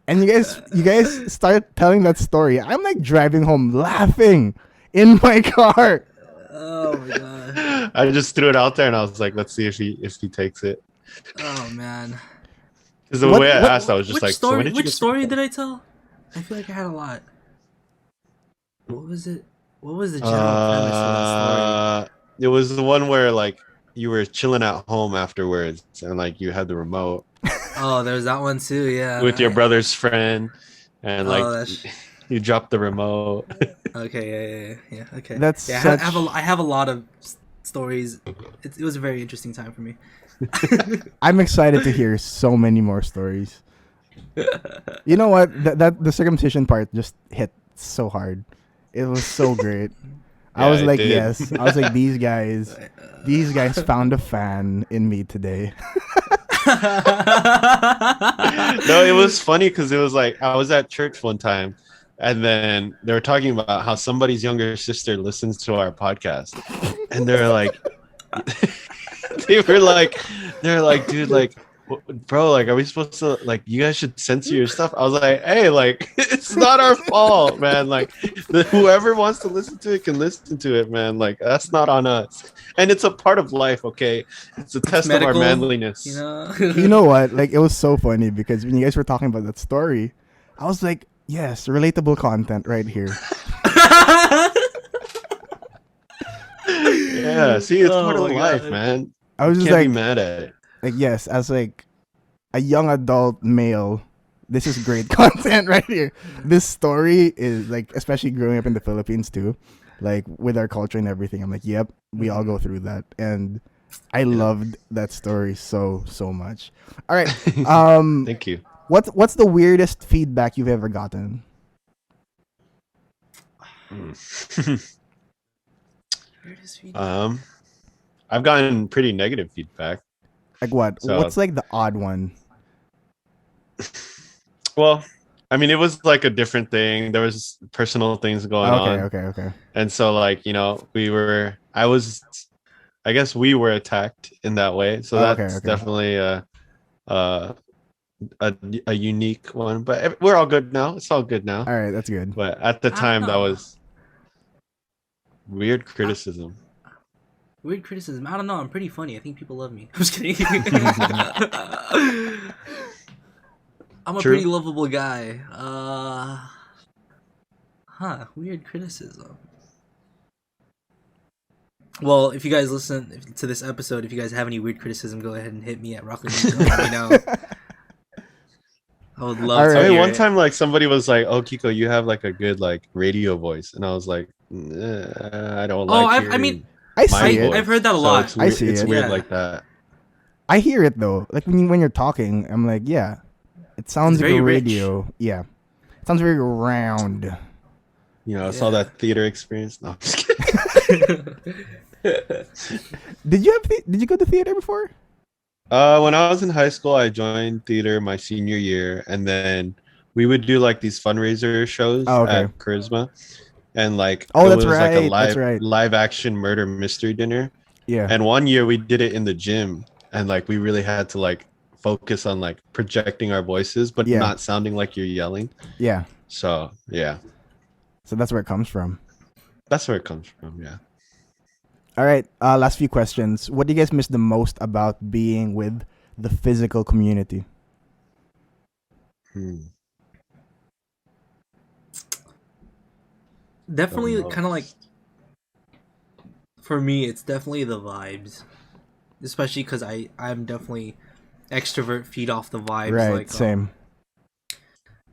A: And you guys start telling that story. I'm like driving home laughing in my car.
C: Oh my god.
B: I just threw it out there and I was like, let's see if he takes it.
C: Oh man.
B: Because the way I asked, I was just
C: Which
B: like,
C: story?
B: so when did you
C: Which
B: get
C: story did I tell? I feel like I had a lot. What was it? What was the general premise of that story?
B: It was the one where like you were chilling at home afterwards and like you had the remote
C: Oh, there's that one too. Yeah.
B: with your brother's friend and like
C: that's-
B: you dropped the remote.
C: Okay. Yeah. Okay.
A: That's
C: yeah.
A: such-
C: I have a lot of stories. It was a very interesting time for me.
A: I'm excited to hear so many more stories. You know what? That the circumcision part just hit so hard. It was so great. I
B: Yeah,
A: was
B: it
A: like,
B: did.
A: yes. I was like, these guys found a fan in me today.
B: No, it was funny because it was like I was at church one time and then they were talking about how somebody's younger sister listens to our podcast and they're like they're like dude, like bro, like are we supposed to like you guys should censor your stuff? I was like, hey, like it's not our fault, man. Like whoever wants to listen to it can listen to it, man. Like that's not on us. And it's a part of life, okay? It's a test of our
C: medical,
B: manliness.
C: You know.
A: You know what? Like, it was so funny because when you guys were talking about that story, I was like, yes, relatable content right here.
B: Yeah, see, it's
C: Oh
B: part of
C: my
B: life,
C: God.
B: man.
A: I was
B: You
A: just
B: can't be
A: like,
B: mad at it.
A: yes, as like a young adult male, this is great content right here. This story is like, especially growing up in the Philippines too, like with our culture and everything. I'm like, yep, we all go through that, and I loved that story so much. All right,
B: Thank you.
A: what's the weirdest feedback you've ever gotten?
C: Weirdest feedback.
B: I've gotten pretty negative feedback.
A: Like what?
B: So,
A: What's like the odd one?
B: well, I mean, it was like a different thing. There was personal things going on,
A: Okay.
B: and so like I guess we were attacked in that way. So that's
A: Okay.
B: definitely uh, a unique one. But we're all good now. It's all good now.
A: All right, that's good.
B: But at the
C: I don't
B: time, that
C: know.
B: was weird criticism.
C: Weird criticism. I don't know. I'm pretty funny. I think people love me. I'm just kidding. I'm a
B: True.
C: pretty lovable guy. Weird criticism. Well, if you guys listen to this episode, if you guys have any weird criticism, go ahead and hit me at Rocket League. Let me know. I would love
A: All
C: to
A: right.
B: I mean,
C: hear
B: one
C: it.
B: time, like somebody was like, "Oh, Kiko, you have like a good like radio voice," and I was like, "I don't
C: Oh,
B: like."
C: I mean,
A: I
B: my
A: see it.
B: voice.
C: I've heard that a
B: So
C: lot.
B: It's
A: I
B: weird,
A: see
B: it's
A: it.
B: weird
C: Yeah.
B: like that.
A: I hear it though. Like when you're talking, I'm like, yeah, it sounds
C: It's
A: like
C: very
A: a
C: rich.
A: radio. Yeah, it sounds very round.
B: You know, it's all
C: Yeah.
B: that theater experience. No, I'm just kidding.
A: Did you go to theater before?
B: When I was in high school, I joined theater my senior year, and then we would do like these fundraiser shows
A: Oh, okay.
B: at Charisma, and like
A: Oh,
B: it
A: that's
B: was like a
A: right. That's right.
B: live action murder mystery dinner.
A: Yeah.
B: And one year we did it in the gym, and like we really had to like focus on like projecting our voices, but
A: Yeah.
B: not sounding like you're yelling.
A: Yeah.
B: So yeah,
A: So that's where it comes from.
B: that's where it comes from. Yeah.
A: All right. Last few questions. What do you guys miss the most about being with the physical community?
C: Definitely,
B: Oh,
C: kind of like for me, it's definitely the vibes, especially because I'm definitely extrovert, feed off the vibes.
A: Right.
C: Like,
A: Same.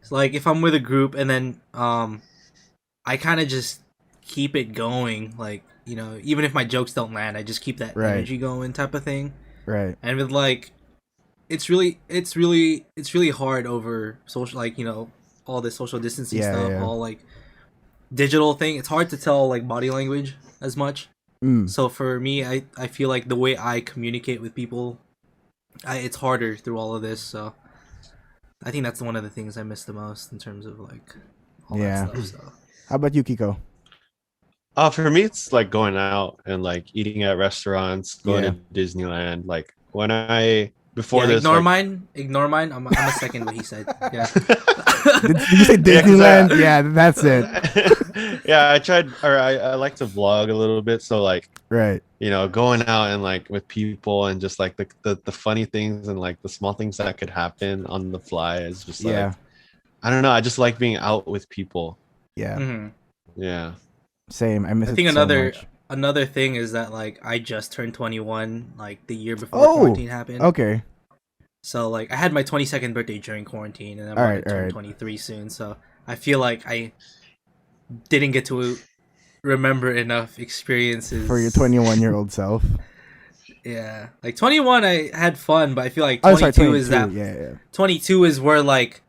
C: it's like if I'm with a group and then I kind of just keep it going. Like, you know, even if my jokes don't land, I just keep that
A: Right.
C: energy going, type of thing.
A: Right.
C: And with like, it's really hard over social, like, you know, all this social distancing
A: Yeah,
C: stuff,
A: yeah.
C: all like digital thing. It's hard to tell like body language as much.
A: Mm.
C: So for me, I feel like the way I communicate with people, it's harder through all of this. So I think that's one of the things I miss the most in terms of like all
A: Yeah.
C: that stuff. So
A: How about you, Kiko?
B: For me, it's like going out and like eating at restaurants, going
A: Yeah.
B: to Disneyland. Like when before
C: yeah,
B: this,
C: ignore
B: like,
C: mine. Ignore mine. I'm a second what he said. Yeah.
A: Did you say
B: Yeah, 'cause
A: Disneyland? Yeah, that's it.
B: yeah, I like to vlog a little bit, so like,
A: Right.
B: you know, going out and like with people and just like the funny things and like the small things that could happen on the fly is just like,
A: Yeah.
B: I don't know, I just like being out with people.
A: Yeah.
C: Mhm.
B: Yeah.
A: Same. I miss
C: I
A: it
C: think
A: so much.
C: another thing is that like I just turned 21 like the year before
A: Oh,
C: quarantine happened.
A: Okay.
C: So like I had my 22nd birthday during quarantine, and I'm
A: All
C: about
A: right,
C: to turn
A: all right.
C: 23 soon. So I feel like I didn't get to remember enough experiences
A: For your 21-year-old self.
C: Yeah, like 21, I had fun, but I feel like
A: Oh,
C: 22
A: sorry, 22.
C: is that
A: Yeah.
C: 22 is where like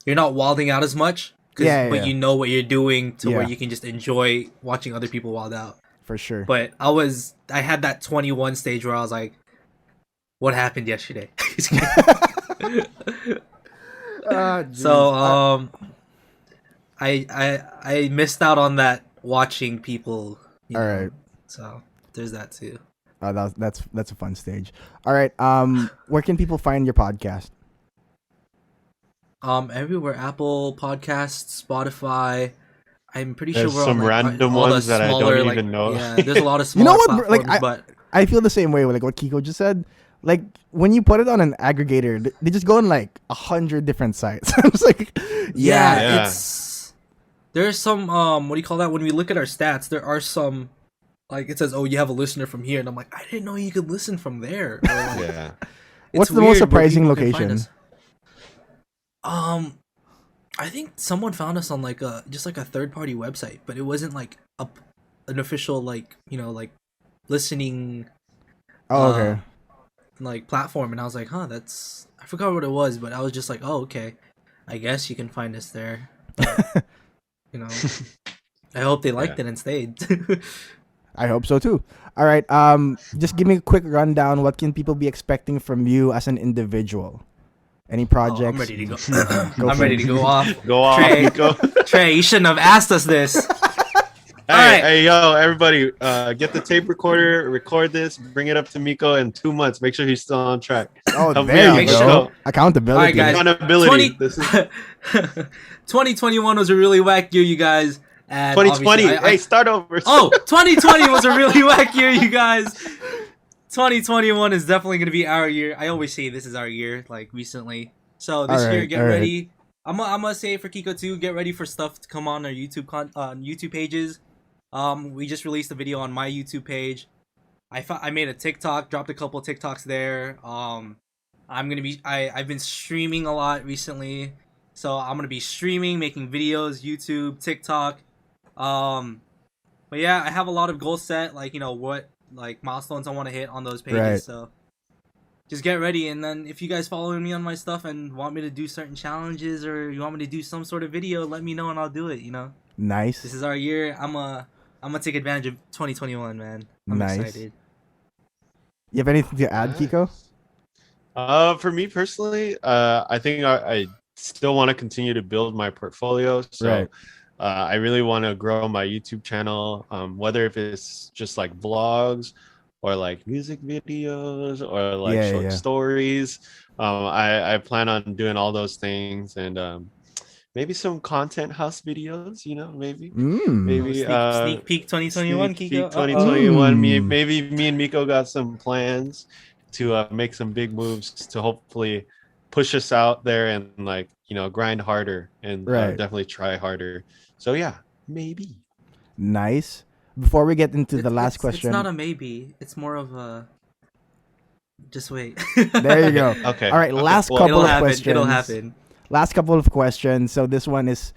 C: you're not wilding out as much,
A: Yeah,
C: but
A: yeah.
C: you know what you're doing to where
A: Yeah.
C: you can just enjoy watching other people wild out.
A: For sure.
C: But I had that 21 stage where I was like, what happened yesterday? So I missed out on that watching people. You
A: All
C: know,
A: right.
C: So there's that too.
A: That's a fun stage. All right. Where can people find your podcast?
C: Everywhere, Apple Podcasts, Spotify. I'm pretty
B: There's
C: sure we're
B: some
C: on like
B: random
C: all the
B: ones that I don't
C: smaller,
B: even know.
C: Yeah, there's a lot of
A: You know
C: smaller
A: what, bro? Like,
C: platforms, but
A: I feel the same way with like what Kiko just said. Like when you put it on an aggregator, they just go on like 100 different sites. I'm just like,
C: yeah,
B: Yeah.
C: it's there's some what do you call that? When we look at our stats, there are some like it says, "Oh, you have a listener from here," and I'm like, I didn't know you could listen from there. Or, like,
B: Yeah.
A: What's
C: it's
A: the most
C: weird where
A: surprising
C: people can find
A: location?
C: us. I think someone found us on like just like a third party website, but it wasn't like an official like like listening
A: Oh, okay.
C: like platform, and I was like, huh, that's I forgot what it was, but I was just like, oh, okay, I guess you can find us there. But, I hope they liked it and stayed.
A: I hope so too. All right. Just give me a quick rundown. What can people be expecting from you as an individual? Any projects?
C: I'm ready to go.
A: Go
C: I'm
A: for
C: ready
A: it.
C: to go off.
B: Go off,
C: Trey.
B: Nico.
C: Trey, you shouldn't have asked us this.
B: Hey, yo, everybody, get the tape recorder, record this, bring it up to Mico in 2 months. Make sure he's still on track.
A: Oh,
B: Help me
A: there
B: out.
A: you
C: Make
A: go.
C: sure-
A: Accountability.
C: All right, guys.
B: Accountability.
C: 20
B: This is
C: 2021 was a really whack year, you guys. And
B: 2020.
C: obviously
B: Hey, start over.
C: Oh, 2020 was a really whack year, you guys. 2021 is definitely going to be our year. I always say this is our year, like recently. So this year, get ready. I'm gonna say it for Kiko too. Get ready for stuff to come on our YouTube pages. We just released a video on my YouTube page. I made a TikTok, dropped a couple of TikToks there. I've been streaming a lot recently, so I'm gonna be streaming, making videos, YouTube, TikTok. But yeah, I have a lot of goals set, like what like milestones I want to hit on those pages.
A: Right.
C: So just get ready, and then if you guys following me on my stuff and want me to do certain challenges or you want me to do some sort of video, let me know and I'll do it.
A: Nice.
C: This is our year. I'm gonna take advantage of 2021, man. I'm
A: Nice.
C: excited.
A: You have anything to add, Kiko?
B: For me personally, I think I still want to continue to build my portfolio. So
A: Right.
B: I really want to grow my YouTube channel, whether if it's just like vlogs or like music videos or like short stories. I plan on doing all those things, and maybe some content house videos, maybe
C: Sneak peek 2021,
B: sneak
C: Kiko.
B: peek 2021. Maybe me and Mico got some plans to make some big moves to hopefully push us out there and grind harder and definitely try harder. So yeah, maybe.
A: Nice. Before we get into the last question,
C: It's not a maybe. It's more of a just wait.
A: there you go.
B: Okay.
A: All right.
B: Okay.
A: Last
B: Well,
A: couple
C: It'll
A: of
C: happen.
A: questions.
C: It'll happen.
A: Last couple of questions. So this one is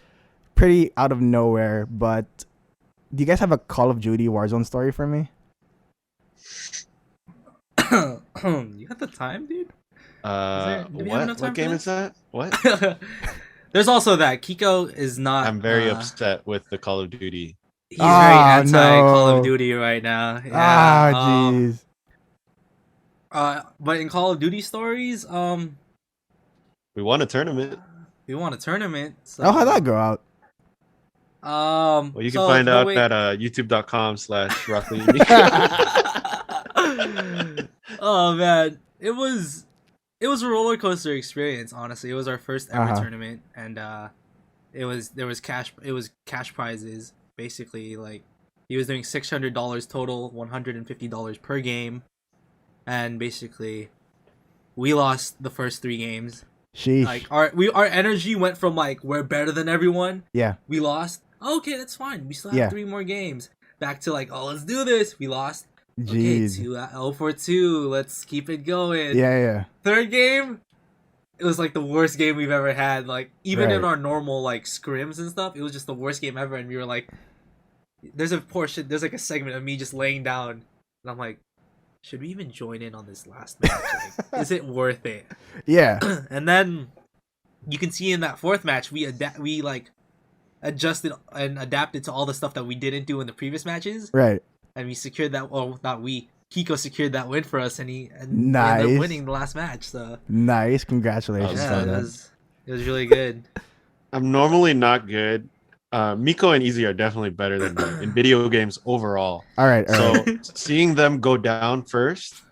A: pretty out of nowhere, but do you guys have a Call of Duty Warzone story for me?
C: You got the time, dude? Do we have enough time
B: What game
C: for
B: is that? What?
C: There's also that Kiko is not.
B: I'm very upset with the Call of Duty.
C: He's very anti Call
A: no.
C: of Duty right now. Yeah,
A: Jeez.
C: but in Call of Duty stories,
B: We won a tournament.
C: we won a tournament. So,
A: Oh, how'd that go out?
B: Well, you can find out at youtube.com/roughly.
C: Oh man, it was a roller coaster experience. Honestly, it was our first ever tournament, and there was cash prizes. Basically, like he was doing $600 total, $150 per game, and basically we lost the first 3 games.
A: Sheesh.
C: Like our energy went from like we're better than everyone.
A: Yeah.
C: We lost. Okay, that's fine. We still have 3 more games. Back to like, oh, let's do this. We lost.
A: Jeez.
C: Okay, 0 for 2. Let's keep it going.
A: Yeah.
C: Third game, it was like the worst game we've ever had. Like even in our normal like scrims and stuff, it was just the worst game ever. And we were like, there's like a segment of me just laying down, and I'm like, should we even join in on this last match? Like, is it worth it?
A: Yeah.
C: And then you can see in that 4th match, we adjusted and adapted to all the stuff that we didn't do in the previous matches.
A: Right.
C: And we secured that. Well, not we. Kiko secured that win for us, and we ended up winning the last match. So
A: nice. Congratulations.
C: yeah,
A: on
C: it
A: that.
C: was really good.
B: I'm normally not good. Mico and Easy are definitely better than me in video games overall.
A: All right.
B: So seeing them go down first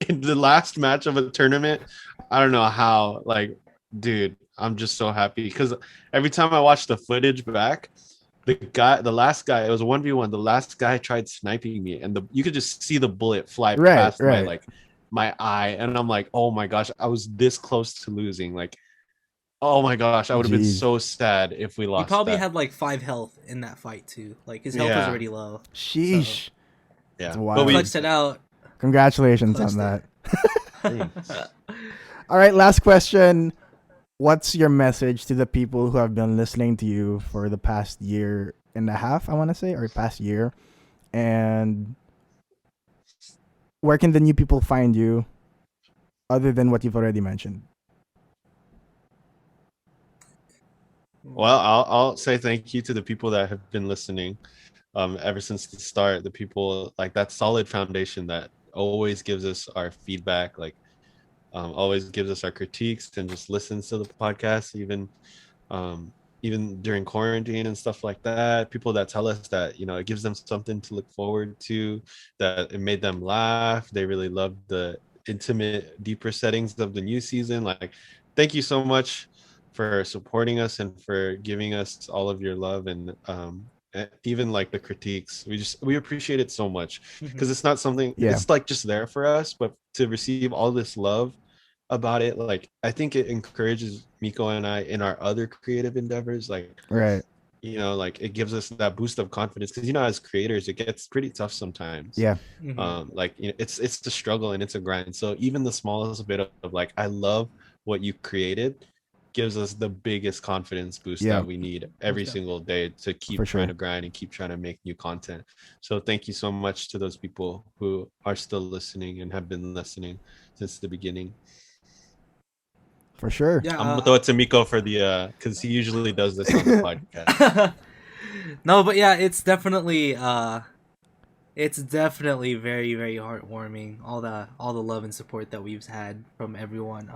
B: in the last match of a tournament, I don't know how. Like, dude, I'm just so happy because every time I watch the footage back, the last guy, it was a 1v1. The last guy tried sniping me, and you could just see the bullet fly past my eye, and I'm like, oh my gosh, I was this close to losing. Like, oh my gosh, I would have been so sad if we lost.
C: He probably had like 5 health in that fight too. Like his health was already low.
A: Sheesh.
C: So.
B: Yeah,
A: It's
B: but
A: wild.
B: we
C: Clutched it out.
A: Congratulations
C: Clutched
A: on that.
B: thanks.
A: All right, last question. What's your message to the people who have been listening to you for the past year and a half, I want to say, or past year? And where can the new people find you other than what you've already mentioned?
B: Well, I'll say thank you to the people that have been listening ever since the start. The people like that solid foundation that always gives us our feedback, like always gives us our critiques and just listens to the podcast, um, even during quarantine and stuff like that. People that tell us that it gives them something to look forward to, that it made them laugh. They really loved the intimate, deeper settings of the new season. Like, thank you so much for supporting us and for giving us all of your love and even like the critiques. We appreciate it so much because it's not something.
A: Yeah.
B: It's like just there for us, but to receive all this love about it, like I think it encourages Mico and I in our other creative endeavors, like
A: Right.
B: like it gives us that boost of confidence because as creators it gets pretty tough sometimes.
A: Yeah.
B: Like it's the struggle and it's a grind, so even the smallest bit of like I love what you created gives us the biggest confidence boost
A: Yeah.
B: that we need every
C: Yeah.
B: single day to keep
A: For
B: trying
A: sure.
B: to grind and keep trying to make new content. So thank you so much to those people who are still listening and have been listening since the beginning.
A: For sure.
C: Yeah.
B: I'm gonna throw it to Mico for the because he usually does this on the podcast.
C: No, but yeah, it's definitely very, very heartwarming. All the love and support that we've had from everyone.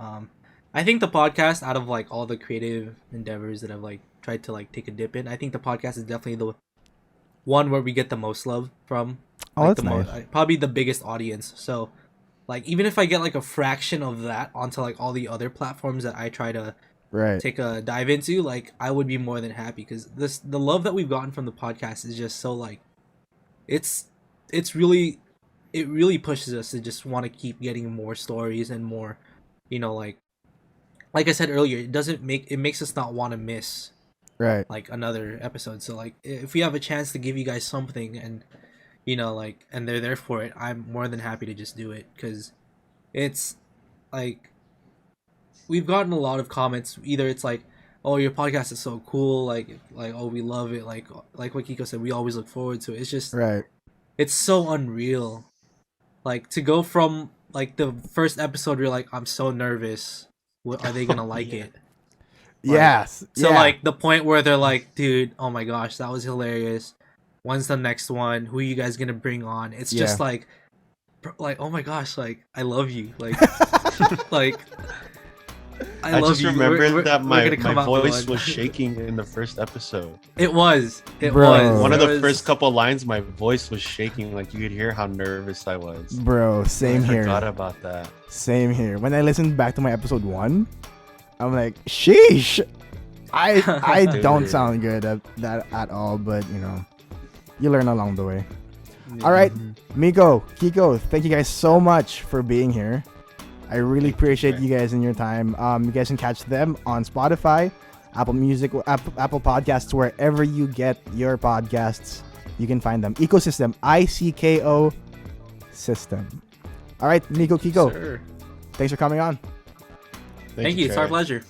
C: I think the podcast, out of like all the creative endeavors that I've like tried to like take a dip in, I think the podcast is definitely the one where we get the most love from.
A: Oh,
C: Like
A: that's
C: the
A: nice.
C: probably the biggest audience. So, like, even if I get like a fraction of that onto like all the other platforms that I try to
A: Right.
C: take a dive into, like I would be more than happy because the love that we've gotten from the podcast is just so like it's really, it really pushes us to just want to keep getting more stories and more, like I said earlier, it makes us not want to miss
A: Right.
C: like another episode. So like if we have a chance to give you guys something and like and they're there for it, I'm more than happy to just do it because it's like we've gotten a lot of comments. Either it's like, oh, your podcast is so cool, like oh, we love it, like what Kiko said, we always look forward to it. It's just
A: Right.
C: it's so unreal, like to go from like the first episode you're like, I'm so nervous, what are they gonna like
B: Yeah.
C: it,
A: Yes.
C: so
A: Yeah.
C: like the point where they're like, dude, oh my gosh, that was hilarious, when's the next one, who are you guys gonna bring on? It's just
A: Yeah.
C: like oh my gosh, like I love you, like like
B: I
C: love
B: just
C: you.
B: remembered that
C: we're
B: my
C: gonna come out with
B: voice
C: one.
B: was shaking in the first episode.
C: It was.
A: Bro.
B: One of
C: It
B: the
C: was-
B: first couple lines, my voice was shaking. Like you could hear how nervous I was.
A: Bro, same
B: I
A: here.
B: forgot about that.
A: Same here. When I listened back to my episode 1, I'm like, sheesh. I don't
B: Dude.
A: sound good at that at all, but you learn along the way. All right, Mico, Kiko, thank you guys so much for being here. I really appreciate you guys and your time. You guys can catch them on Spotify, Apple Music, Apple Podcasts, wherever you get your podcasts. You can find them. Ickosystem, ICKO system. All right, Mico, Kiko,
C: Sir.
A: thanks for coming on.
C: Thank you. It's
B: Trey.
C: our pleasure.